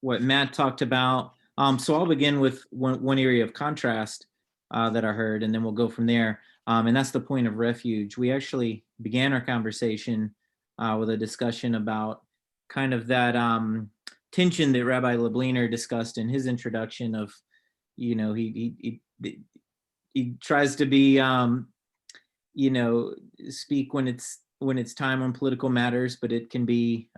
what Matt talked about. So I'll begin with one area of contrast that I heard, and then we'll go from there. And that's the point of refuge. We actually began our conversation with a discussion about kind of that tension that Rabbi Lebliner discussed in his introduction of, he tries to be, speak when it's time on political matters, but it can be,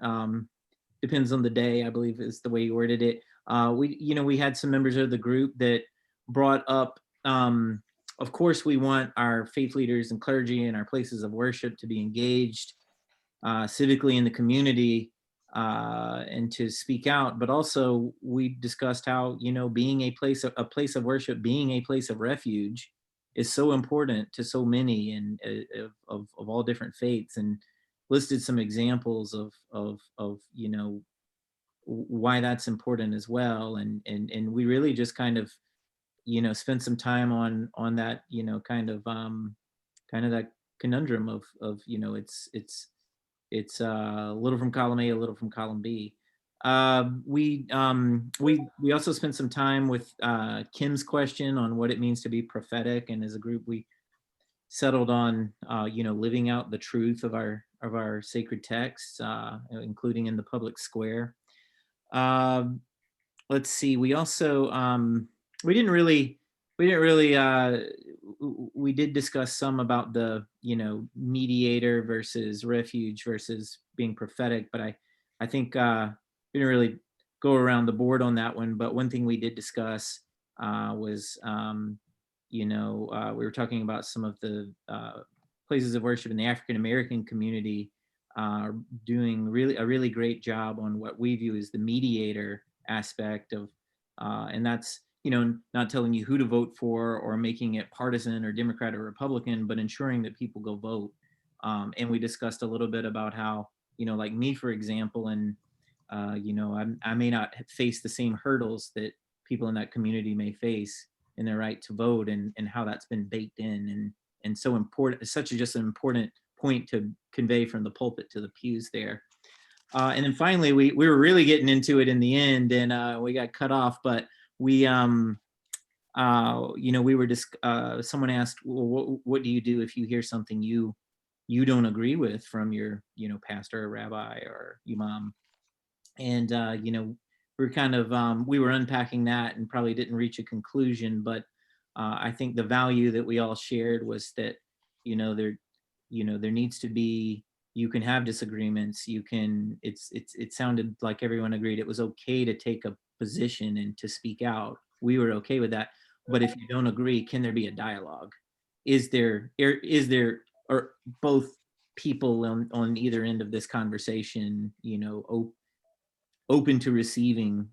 depends on the day, I believe is the way he worded it. We had some members of the group that brought up, of course, we want our faith leaders and clergy and our places of worship to be engaged civically in the community and to speak out. But also we discussed how, being a place of worship, being a place of refuge is so important to so many and of all different faiths, and listed some examples of why that's important as well. And we really just kind of, spent some time on that, kind of that conundrum of it's a little from column A, a little from column B. We also spent some time with Kim's question on what it means to be prophetic, and as a group we settled on living out the truth of our sacred texts, including in the public square. Let's see. We also we did discuss some about the mediator versus refuge versus being prophetic, but I think we didn't really go around the board on that one. But one thing we did discuss was we were talking about some of the places of worship in the African American community doing a really great job on what we view as the mediator aspect of, and that's not telling you who to vote for or making it partisan or Democrat or Republican, but ensuring that people go vote. And we discussed a little bit about how, like me, for example, and I may not face the same hurdles that people in that community may face in their right to vote, and how that's been baked in and so important. It's just an important point to convey from the pulpit to the pews there. And then finally, we were really getting into it in the end, and we got cut off. But we, we were just someone asked, well, what do you do if you hear something you don't agree with from your pastor or rabbi or imam? And we're kind of we were unpacking that and probably didn't reach a conclusion, but I think the value that we all shared was that there needs to be You can have disagreements. You can, it sounded like everyone agreed it was okay to take a position and to speak out. We were okay with that. But if you don't agree, can there be a dialogue? Is there, or both people on either end of this conversation, you know, open to receiving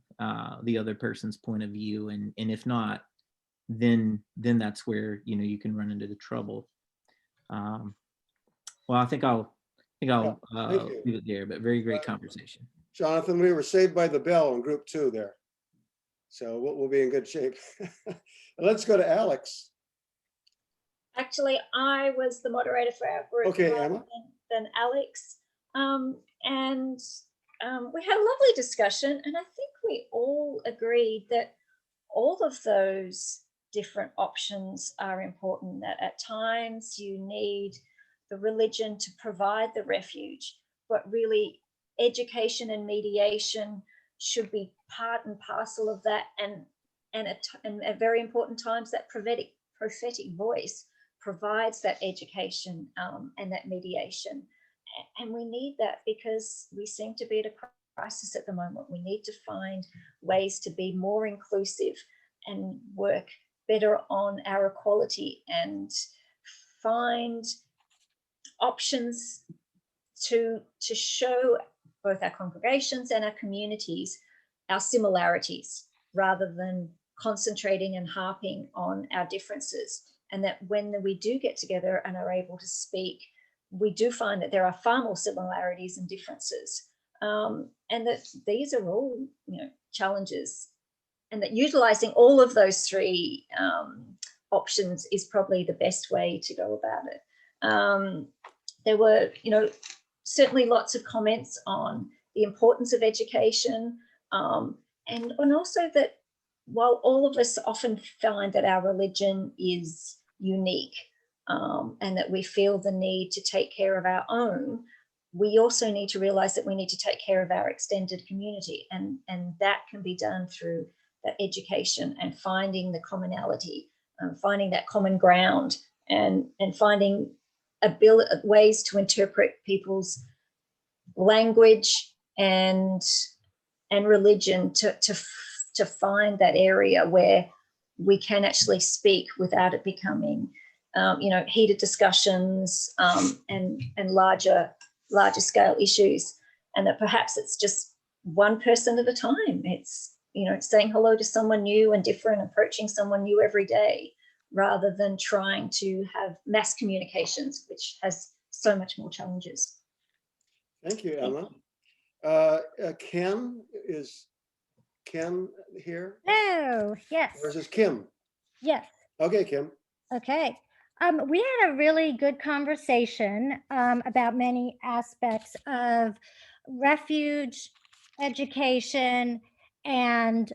the other person's point of view? And if not, then that's where, you know, you can run into the trouble. Well, I think I'll thank you. leave it there, but very great conversation. Jonathan, we were saved by the bell in group 2 there. So we'll be in good shape. Let's go to Alex. Actually, I was the moderator for our group Okay, rather Emma. than Alex. We had a lovely discussion, and I think we all agreed that all of those different options are important, that at times you need the religion to provide the refuge, but really education and mediation should be part and parcel of that, and at very important times that prophetic voice provides that education and that mediation. And we need that because we seem to be at a crisis at the moment. We need to find ways to be more inclusive and work better on our equality and find options to show both our congregations and our communities our similarities, rather than concentrating and harping on our differences. And that when we do get together and are able to speak, we do find that there are far more similarities and differences, and that these are all, you know, challenges, and that utilizing all of those three options is probably the best way to go about it. There were, you know, certainly lots of comments on the importance of education, and also that while all of us often find that our religion is unique, and that we feel the need to take care of our own, we also need to realize that we need to take care of our extended community, and that can be done through that education and finding the commonality, finding that common ground, and finding ways to interpret people's language and religion to find that area where we can actually speak without it becoming, you know, heated discussions and larger scale issues, and that perhaps it's just one person at a time. It's, you know, saying hello to someone new and different, approaching someone new every day, rather than trying to have mass communications, which has so much more challenges. Thank you, Emma. Kim, is Kim here? Oh, yes. Or is this Kim? Yes. Okay, Kim. Okay. We had a really good conversation about many aspects of refuge, education, and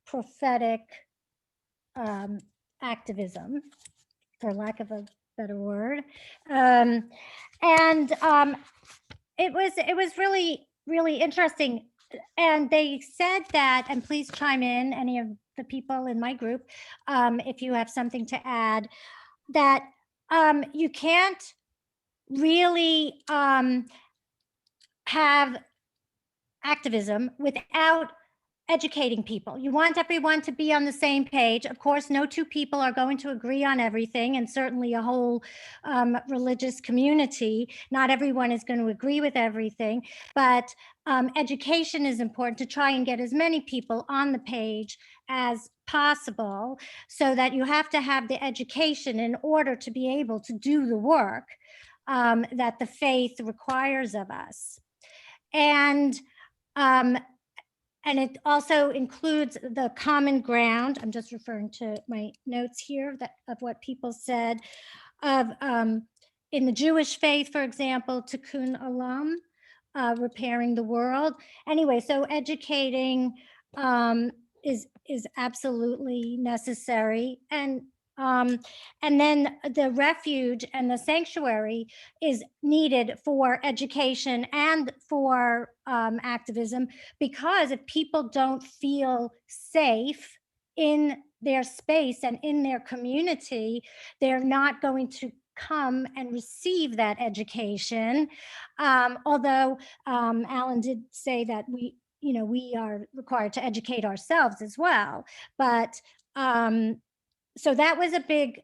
prophetic activism, for lack of a better word. It was really interesting. And they said that, and please chime in, any of the people in my group, if you have something to add, that you can't really have activism without educating people. You want everyone to be on the same page. Of course, no two people are going to agree on everything, and certainly a whole religious community, not everyone is going to agree with everything, but education is important to try and get as many people on the page as possible, so that you have to have the education in order to be able to do the work that the faith requires of us. And it also includes the common ground. I'm just referring to my notes here of what people said of in the Jewish faith, for example, tikkun olam, repairing the world. Anyway, so educating is absolutely necessary. And then the refuge and the sanctuary is needed for education and for activism, because if people don't feel safe in their space and in their community, they're not going to come and receive that education. Although Alan did say that we are required to educate ourselves as well. But so that was a big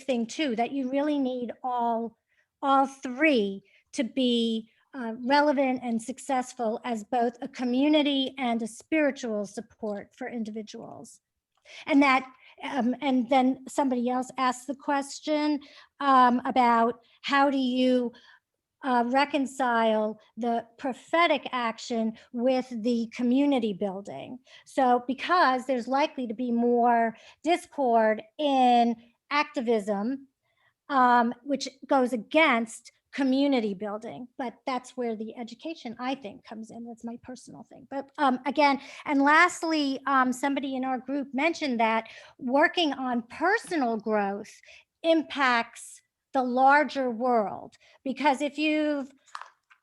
thing too, that you really need all three to be relevant and successful as both a community and a spiritual support for individuals. And that, and then somebody else asked the question about how do you reconcile the prophetic action with the community building. So because there's likely to be more discord in activism, which goes against community building, but that's where the education, I think, comes in. That's my personal thing. But again, and lastly, somebody in our group mentioned that working on personal growth impacts the larger world, because if you've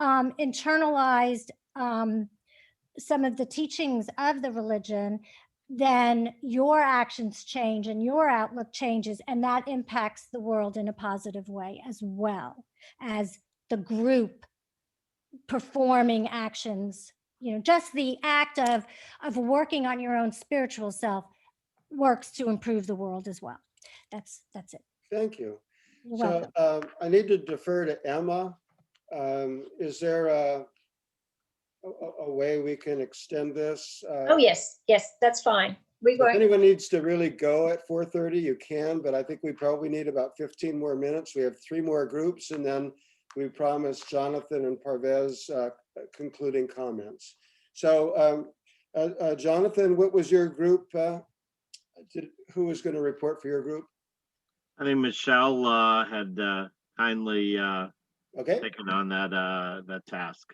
internalized some of the teachings of the religion, then your actions change and your outlook changes, and that impacts the world in a positive way, as well as the group performing actions. Just the act of working on your own spiritual self works to improve the world as well. That's it. Thank you. You're So welcome. I need to defer to Emma. Is there a way we can extend this? Oh, yes, that's fine. We're If going, anyone needs to really go at 4:30, you can, but I think we probably need about 15 more minutes. We have 3 more groups, and then we promised Jonathan and Parvez concluding comments. So Jonathan, what was your group? Who was going to report for your group? I think Michelle had kindly Okay, taken on that task.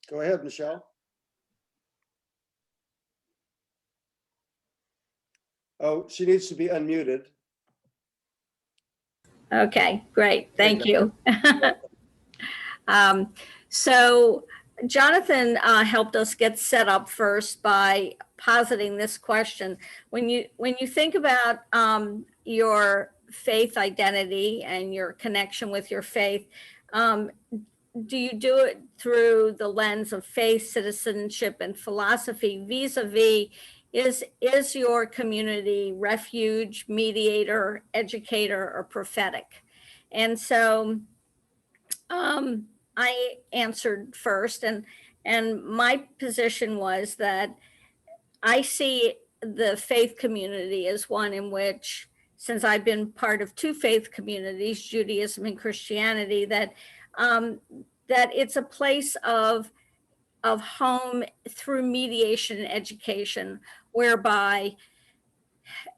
go ahead, Michelle. Oh, she needs to be unmuted. Okay, great. Thank you. So Jonathan helped us get set up first by positing this question. When you think about your faith identity and your connection with your faith, do you do it through the lens of faith, citizenship, and philosophy vis-a-vis is your community refuge, mediator, educator, or prophetic? And so I answered first, and my position was that I see the faith community as one in which, since I've been part of 2 faith communities, Judaism and Christianity, that it's a place of home through mediation and education, whereby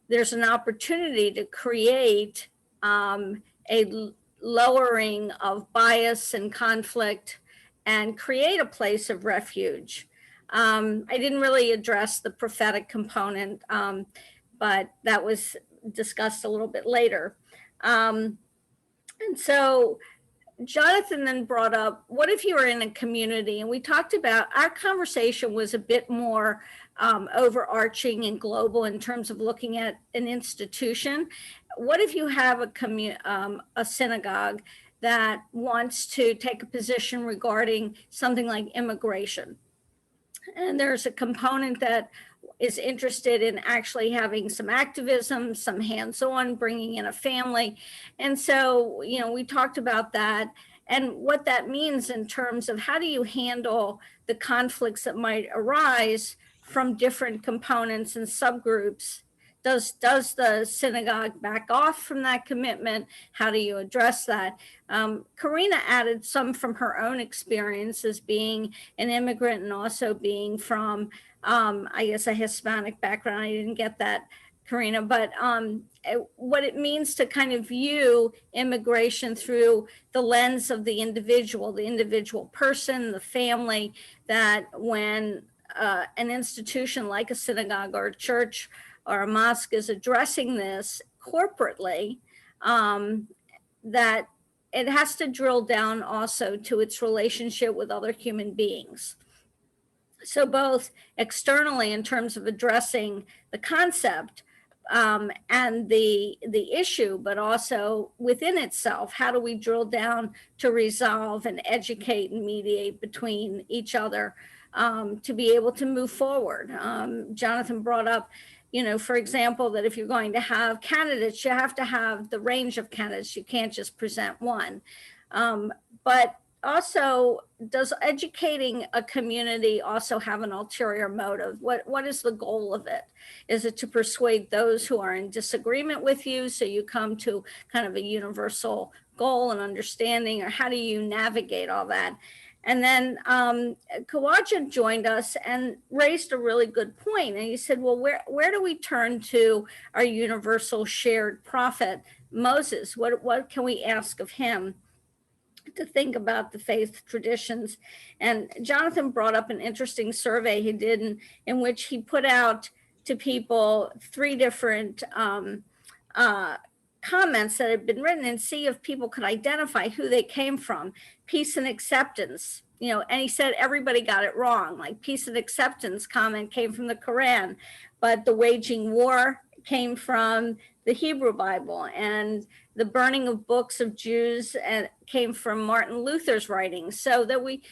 there's an opportunity to create a lowering of bias and conflict and create a place of refuge. I didn't really address the prophetic component, but that was discussed a little bit later. And so Jonathan then brought up, what if you were in a community? And we talked about, our conversation was a bit more overarching and global in terms of looking at an institution. What if you have a synagogue that wants to take a position regarding something like immigration? And there's a component that is interested in actually having some activism, some hands-on, bringing in a family. And so, we talked about that and what that means in terms of how do you handle the conflicts that might arise from different components and subgroups. Does the synagogue back off from that commitment? How do you address that? Karina added some from her own experience as being an immigrant and also being from, I guess, a Hispanic background. I didn't get that, Karina, but what it means to kind of view immigration through the lens of the individual person, the family, that when an institution like a synagogue or a church or a mosque is addressing this corporately, that it has to drill down also to its relationship with other human beings. So both externally in terms of addressing the concept, and the issue, but also within itself, how do we drill down to resolve and educate and mediate between each other to be able to move forward. Jonathan brought up, for example, that if you're going to have candidates, you have to have the range of candidates. You can't just present one. But also, does educating a community also have an ulterior motive? What is the goal of it? Is it to persuade those who are in disagreement with you, so you come to kind of a universal goal and understanding, or how do you navigate all that? And then Kawaja joined us and raised a really good point. And he said, well, where do we turn to our universal shared prophet, Moses? What can we ask of him to think about the faith traditions? And Jonathan brought up an interesting survey he did in which he put out to people 3 different comments that had been written, and see if people could identify who they came from. Peace and acceptance, and he said everybody got it wrong. Like, peace and acceptance comment came from the Quran, but the waging war came from the Hebrew Bible, and the burning of books of Jews came from Martin Luther's writings. So that we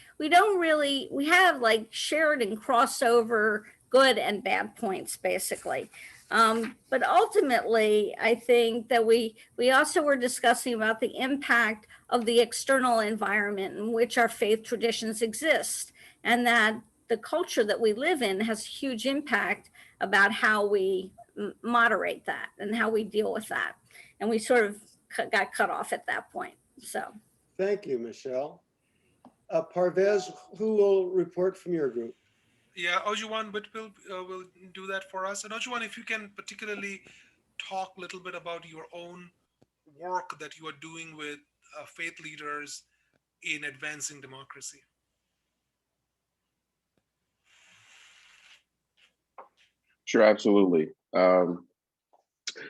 have like shared and crossover good and bad points, basically. But ultimately, I think that we also were discussing about the impact of the external environment in which our faith traditions exist, and that the culture that we live in has a huge impact about how we moderate that and how we deal with that. And we sort of got cut off at that point. So Thank you, Michelle. Parvez, who will report from your group? Yeah, Ojuwan will do that for us. And Ojuwan, if you can particularly talk a little bit about your own work that you are doing with faith leaders in advancing democracy. Sure, absolutely.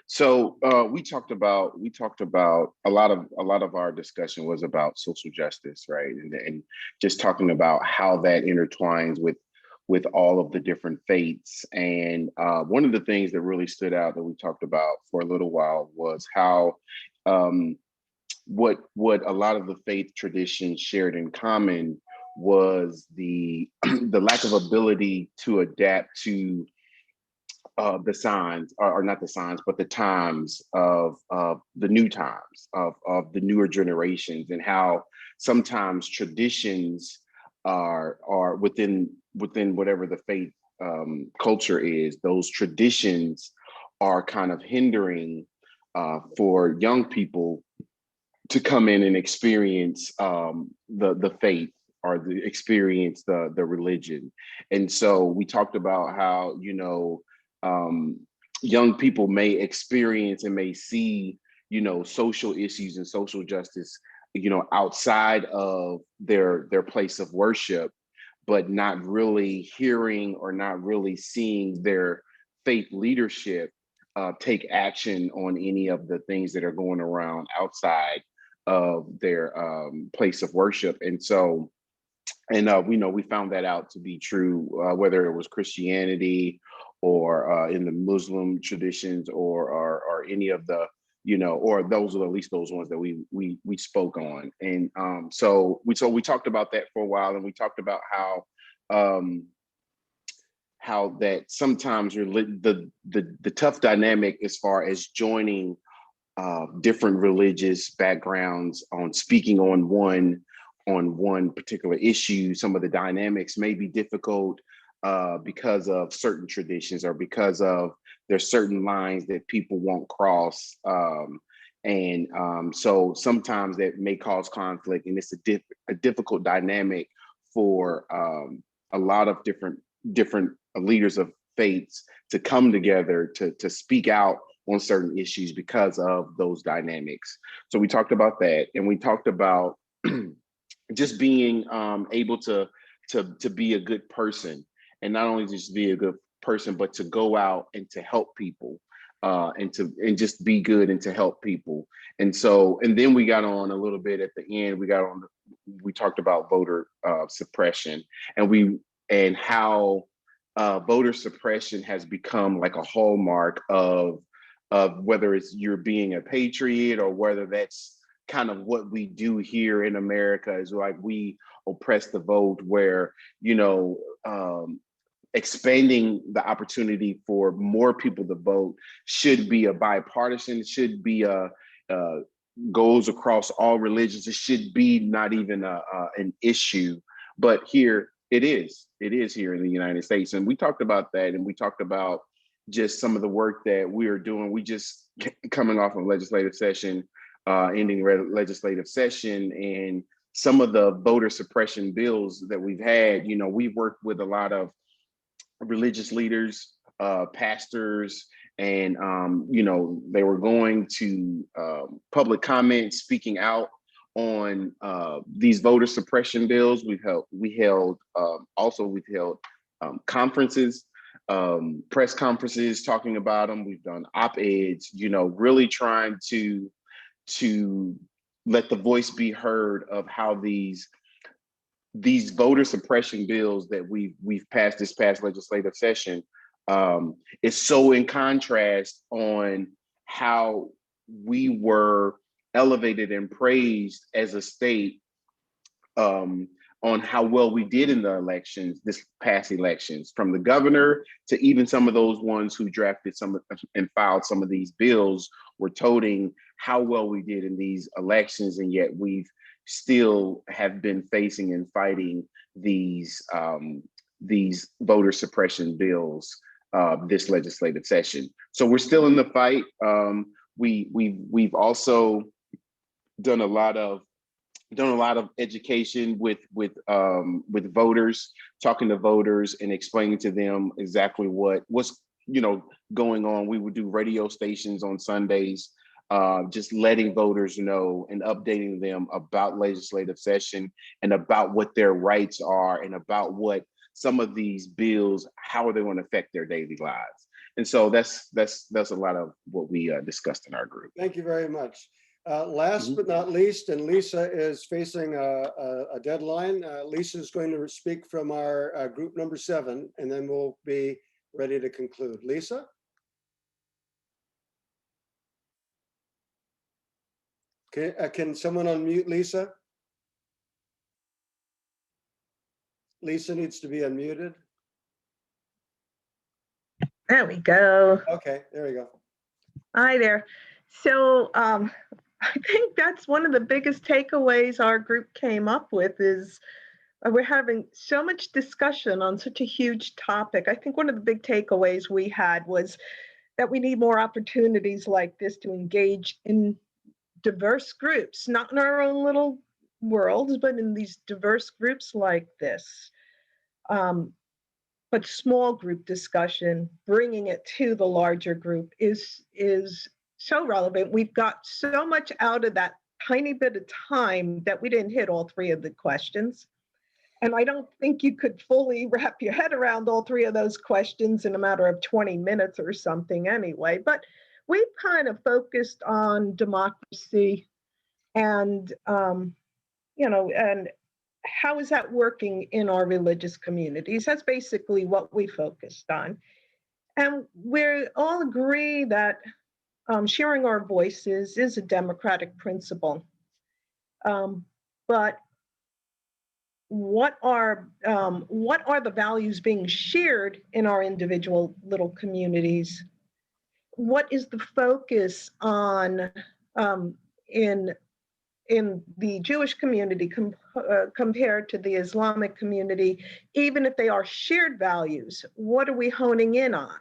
So we talked about a lot of our discussion was about social justice, right? And just talking about how that intertwines with all of the different faiths. And one of the things that really stood out that we talked about for a little while was how what a lot of the faith traditions shared in common was the the lack of ability to adapt to the signs, or not the signs, but the times of the new times of the newer generations, and how sometimes traditions are within whatever the faith culture is. Those traditions are kind of hindering for young people to come in and experience the faith, or the experience the religion. And so we talked about how, young people may experience and may see, social issues and social justice, outside of their place of worship, but not really hearing or not really seeing their faith leadership take action on any of the things that are going around outside of their place of worship. And so, we found that out to be true, whether it was Christianity or in the Muslim traditions, or any of the, or those are at least those ones that we spoke on. And so we talked about that for a while, and we talked about how that sometimes the tough dynamic as far as joining different religious backgrounds on speaking on one particular issue. Some of the dynamics may be difficult because of certain traditions, or because of there's certain lines that people won't cross. So sometimes that may cause conflict, and it's a difficult dynamic for a lot of different leaders of faiths to come together to speak out on certain issues because of those dynamics. So we talked about that, and we talked about just being able to be a good person, and not only just be a good person, but to go out and to help people, and just be good and to help people. And so, and then we got on a little bit at the end. We talked about voter suppression, and how voter suppression has become like a hallmark of of whether it's you're being a patriot or whether that's kind of what we do here in America, is like we oppress the vote, where, you know, expanding the opportunity for more people to vote should be a bipartisan, should be a goes across all religions. It should be not even an issue, but here it is. It is here in the United States, and we talked about that, and we talked about just some of the work that we are doing. We just coming off of legislative session, ending legislative session, and some of the voter suppression bills that we've had. You know, we've worked with a lot of religious leaders, pastors, and you know, they were going to public comment, speaking out on these voter suppression bills. We've held conferences, press conferences talking about them. We've done op-eds, you know, really trying to let the voice be heard of how these voter suppression bills that we've passed this past legislative session is so in contrast on how we were elevated and praised as a state, on how well we did in the elections, this past elections, from the governor to even some of those ones who drafted some and filed some of these bills, were toting how well we did in these elections, and yet we've still have been facing and fighting these voter suppression bills this legislative session. So we're still in the fight. We've also done a lot of education with voters, talking to voters and explaining to them exactly what's, you know, going on. We would do radio stations on Sundays, just letting voters know and updating them about legislative session and about what their rights are and about what some of these bills, how are they going to affect their daily lives. And so that's a lot of what we discussed in our group. Thank you very much. Last but not least, and Lisa is facing a deadline. Lisa is going to speak from our group number 7, and then we'll be ready to conclude. Lisa? Can someone unmute Lisa? Lisa needs to be unmuted. There we go. Okay, there we go. Hi there. So I think that's one of the biggest takeaways our group came up with is we're having so much discussion on such a huge topic. I think one of the big takeaways we had was that we need more opportunities like this to engage in diverse groups, not in our own little worlds, but in these diverse groups like this. But small group discussion, bringing it to the larger group is so relevant. We've got so much out of that tiny bit of time that we didn't hit all 3 of the questions. And I don't think you could fully wrap your head around all 3 of those questions in a matter of 20 minutes or something anyway. But we've kind of focused on democracy and, you know, and how is that working in our religious communities? That's basically what we focused on. And we all agree that sharing our voices is a democratic principle. But what are the values being shared in our individual little communities? What is the focus on in the Jewish community compared to the Islamic community, even if they are shared values? What are we honing in on?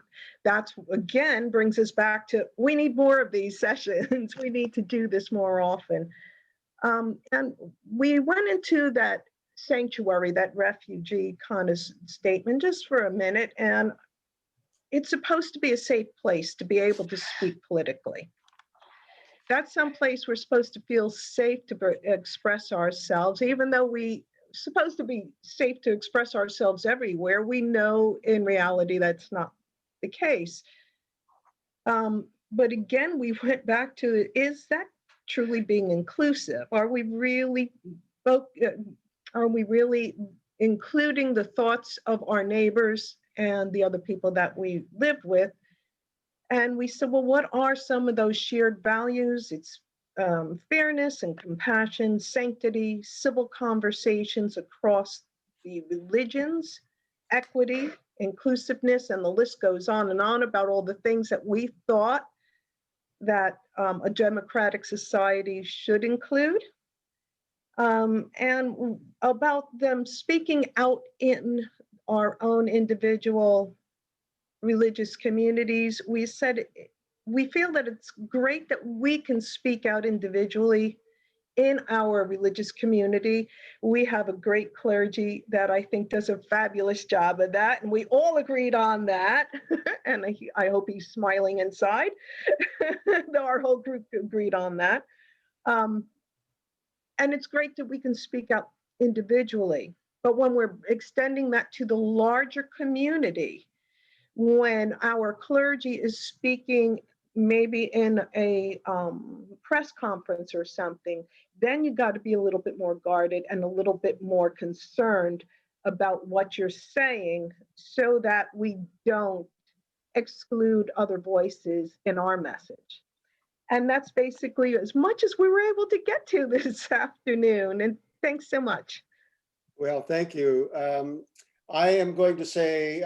That's, again, brings us back to, we need more of these sessions. We need to do this more often. And we went into that sanctuary, that refugee kind of statement just for a minute, and it's supposed to be a safe place to be able to speak politically. That's someplace we're supposed to feel safe to express ourselves, even though we're supposed to be safe to express ourselves everywhere. We know in reality that's not the case. But again, we went back to, is that truly being inclusive? Are we really including the thoughts of our neighbors and the other people that we live with? And we said, well, what are some of those shared values? It's fairness and compassion, sanctity, civil conversations across the religions, equity, inclusiveness, and the list goes on and on about all the things that we thought that a democratic society should include. And about them speaking out in our own individual religious communities, we said we feel that it's great that we can speak out individually in our religious community. We have a great clergy that I think does a fabulous job of that, and we all agreed on that. And I hope he's smiling inside. Our whole group agreed on that. And it's great that we can speak out individually, but when we're extending that to the larger community, when our clergy is speaking maybe in a press conference or something, then you got to be a little bit more guarded and a little bit more concerned about what you're saying so that we don't exclude other voices in our message. And that's basically as much as we were able to get to this afternoon. And thanks so much. Well, thank you. I am going to say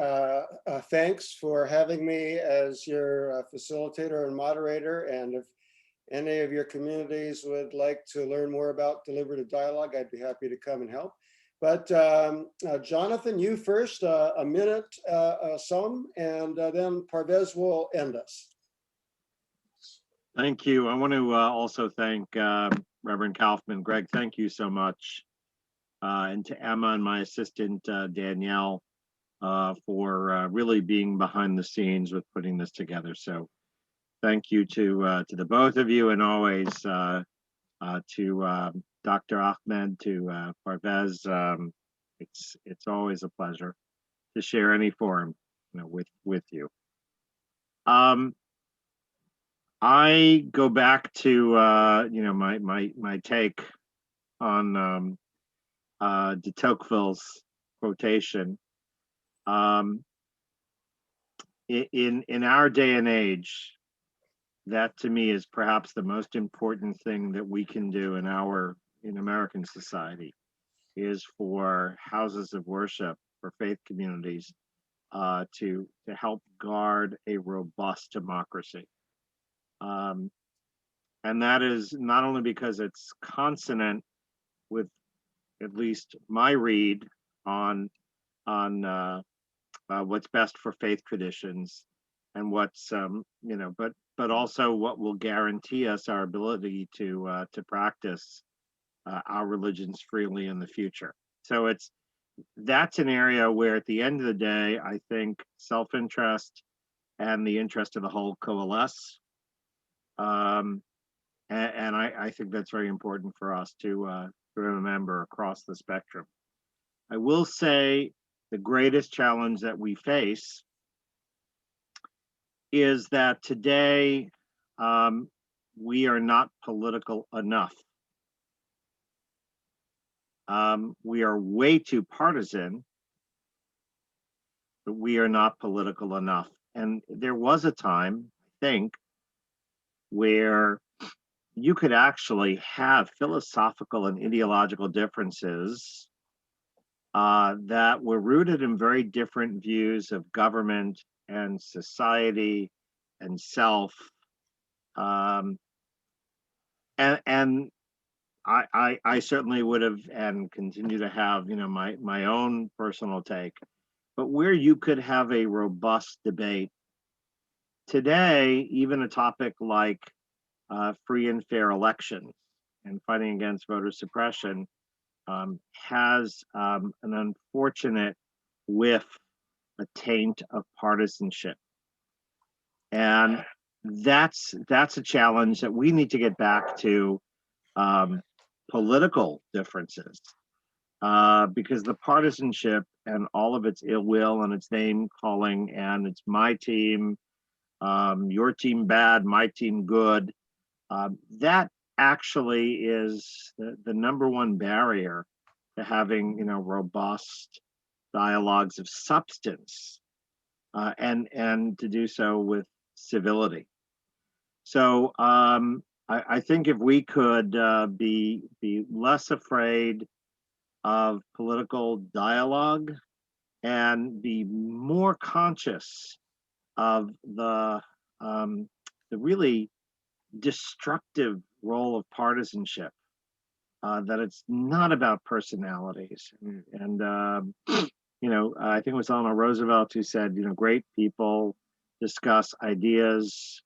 thanks for having me as your facilitator and moderator. And if any of your communities would like to learn more about deliberative dialogue, I'd be happy to come and help. But Jonathan, you first, a minute some, and then Parvez will end us. Thank you. I want to also thank Reverend Kaufman. Greg, thank you so much. And to Emma and my assistant, Danielle, for really being behind the scenes with putting this together. So thank you to the both of you, and always to Dr. Ahmed, to Parvez. It's always a pleasure to share any forum, with you. I go back to my take on de Tocqueville's quotation. In our day and age, that to me is perhaps the most important thing that we can do in American society, is for houses of worship, for faith communities, to help guard a robust democracy. And that is not only because it's consonant with at least my read on what's best for faith traditions, and what's but also what will guarantee us our ability to practice our religions freely in the future. So that's an area where, at the end of the day, I think self-interest and the interest of the whole coalesce. And I think that's very important for us to remember across the spectrum. I will say the greatest challenge that we face is that today we are not political enough. We are way too partisan, but we are not political enough. And there was a time, I think, where you could actually have philosophical and ideological differences that were rooted in very different views of government and society and self. And I certainly would have, and continue to have, my own personal take, but where you could have a robust debate. Today, even a topic like free and fair elections and fighting against voter suppression has an unfortunate whiff, a taint of partisanship. And that's a challenge that we need to get back to political differences, because the partisanship and all of its ill will and its name calling and it's my team, your team bad, my team good, that actually is the number one barrier to having robust dialogues of substance, and to do so with civility. So I think if we could be less afraid of political dialogue and be more conscious of the really destructive role of partisanship, that it's not about personalities. And you know, I think it was Eleanor Roosevelt who said, you know, great people discuss ideas,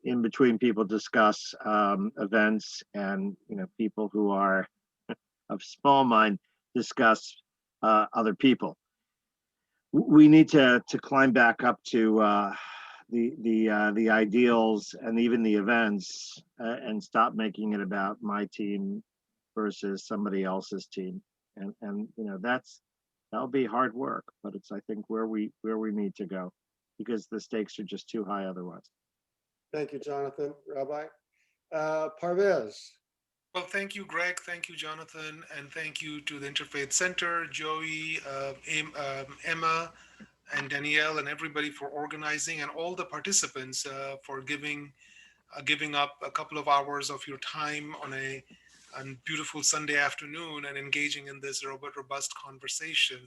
in between people discuss events, and, you know, people who are of small mind discuss other people. We need to climb back up to the ideals and even the events, and stop making it about my team versus somebody else's team. And you know, that'll be hard work, but it's, I think, where we need to go, because the stakes are just too high otherwise. Thank you, Jonathan. Rabbi. Parvez. Well, thank you, Greg. Thank you, Jonathan. And thank you to the Interfaith Center, Joey, Emma, and Danielle, and everybody for organizing, and all the participants for giving up a couple of hours of your time on a beautiful Sunday afternoon and engaging in this robust conversation.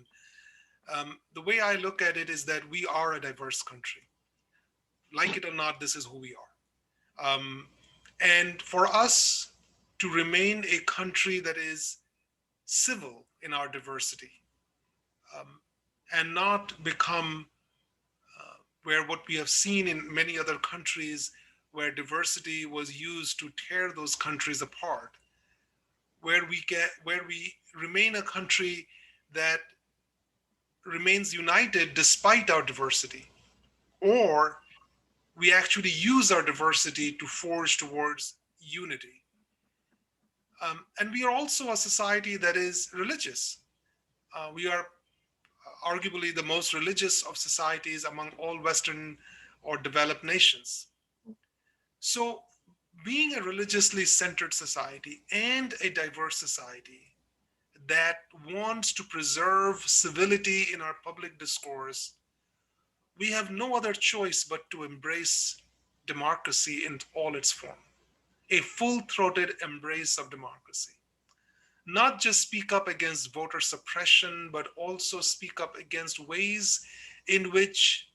The way I look at it is that we are a diverse country. Like it or not, this is who we are. And for us to remain a country that is civil in our diversity, and not become where what we have seen in many other countries, where diversity was used to tear those countries apart, where we remain a country that remains united despite our diversity, or we actually use our diversity to forge towards unity. And we are also a society that is religious. We are arguably the most religious of societies among all Western or developed nations. So being a religiously centered society and a diverse society that wants to preserve civility in our public discourse, we have no other choice but to embrace democracy in all its form, a full-throated embrace of democracy. Not just speak up against voter suppression, but also speak up against ways in which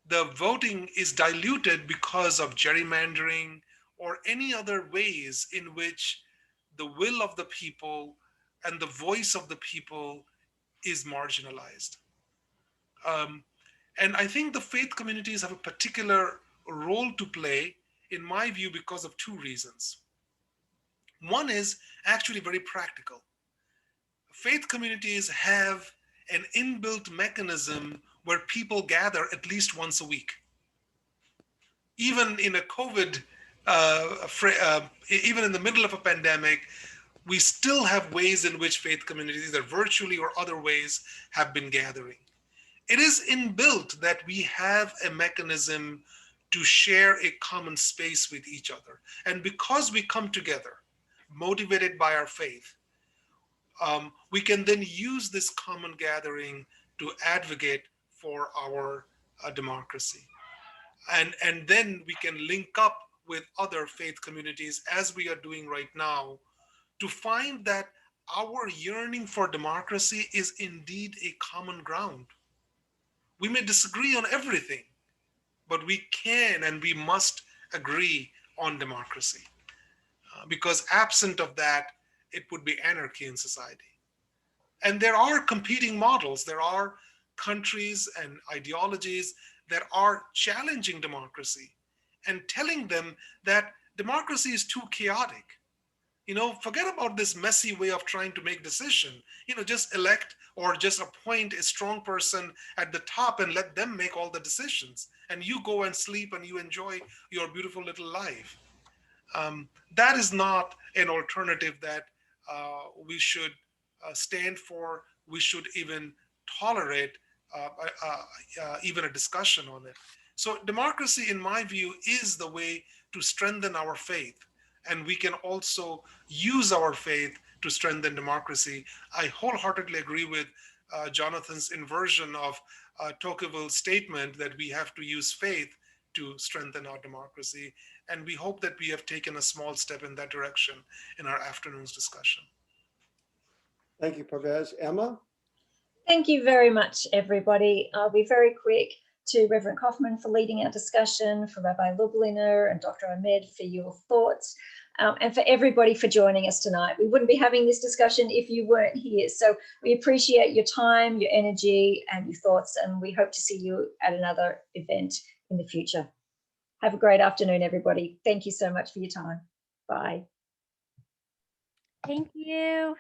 the voting is diluted because of gerrymandering or any other ways in which the will of the people and the voice of the people is marginalized. And I think the faith communities have a particular role to play, in my view, because of two reasons. One is actually very practical. Faith communities have an inbuilt mechanism where people gather at least once a week. Even in a COVID, even in the middle of a pandemic, we still have ways in which faith communities, either virtually or other ways, have been gathering. It is inbuilt that we have a mechanism to share a common space with each other. And because we come together, motivated by our faith, we can then use this common gathering to advocate for our democracy. And then we can link up with other faith communities, as we are doing right now, to find that our yearning for democracy is indeed a common ground. We may disagree on everything, but we can and we must agree on democracy. Because absent of that, it would be anarchy in society. And there are competing models. There are countries and ideologies that are challenging democracy and telling them that democracy is too chaotic. You know, forget about this messy way of trying to make decisions. You know, just elect or just appoint a strong person at the top and let them make all the decisions. And you go and sleep and you enjoy your beautiful little life. That is not an alternative that we should stand for. We should even tolerate even a discussion on it. So democracy, in my view, is the way to strengthen our faith. And we can also use our faith to strengthen democracy. I wholeheartedly agree with Jonathan's inversion of Tocqueville statement that we have to use faith to strengthen our democracy. And we hope that we have taken a small step in that direction in our afternoon's discussion. Thank you, Parvez. Emma? Thank you very much, everybody. I'll be very quick. To Reverend Kaufman for leading our discussion, for Rabbi Lubliner and Dr. Ahmed for your thoughts, and for everybody for joining us tonight. We wouldn't be having this discussion if you weren't here. So we appreciate your time, your energy, and your thoughts, and we hope to see you at another event in the future. Have a great afternoon, everybody. Thank you so much for your time. Bye. Thank you.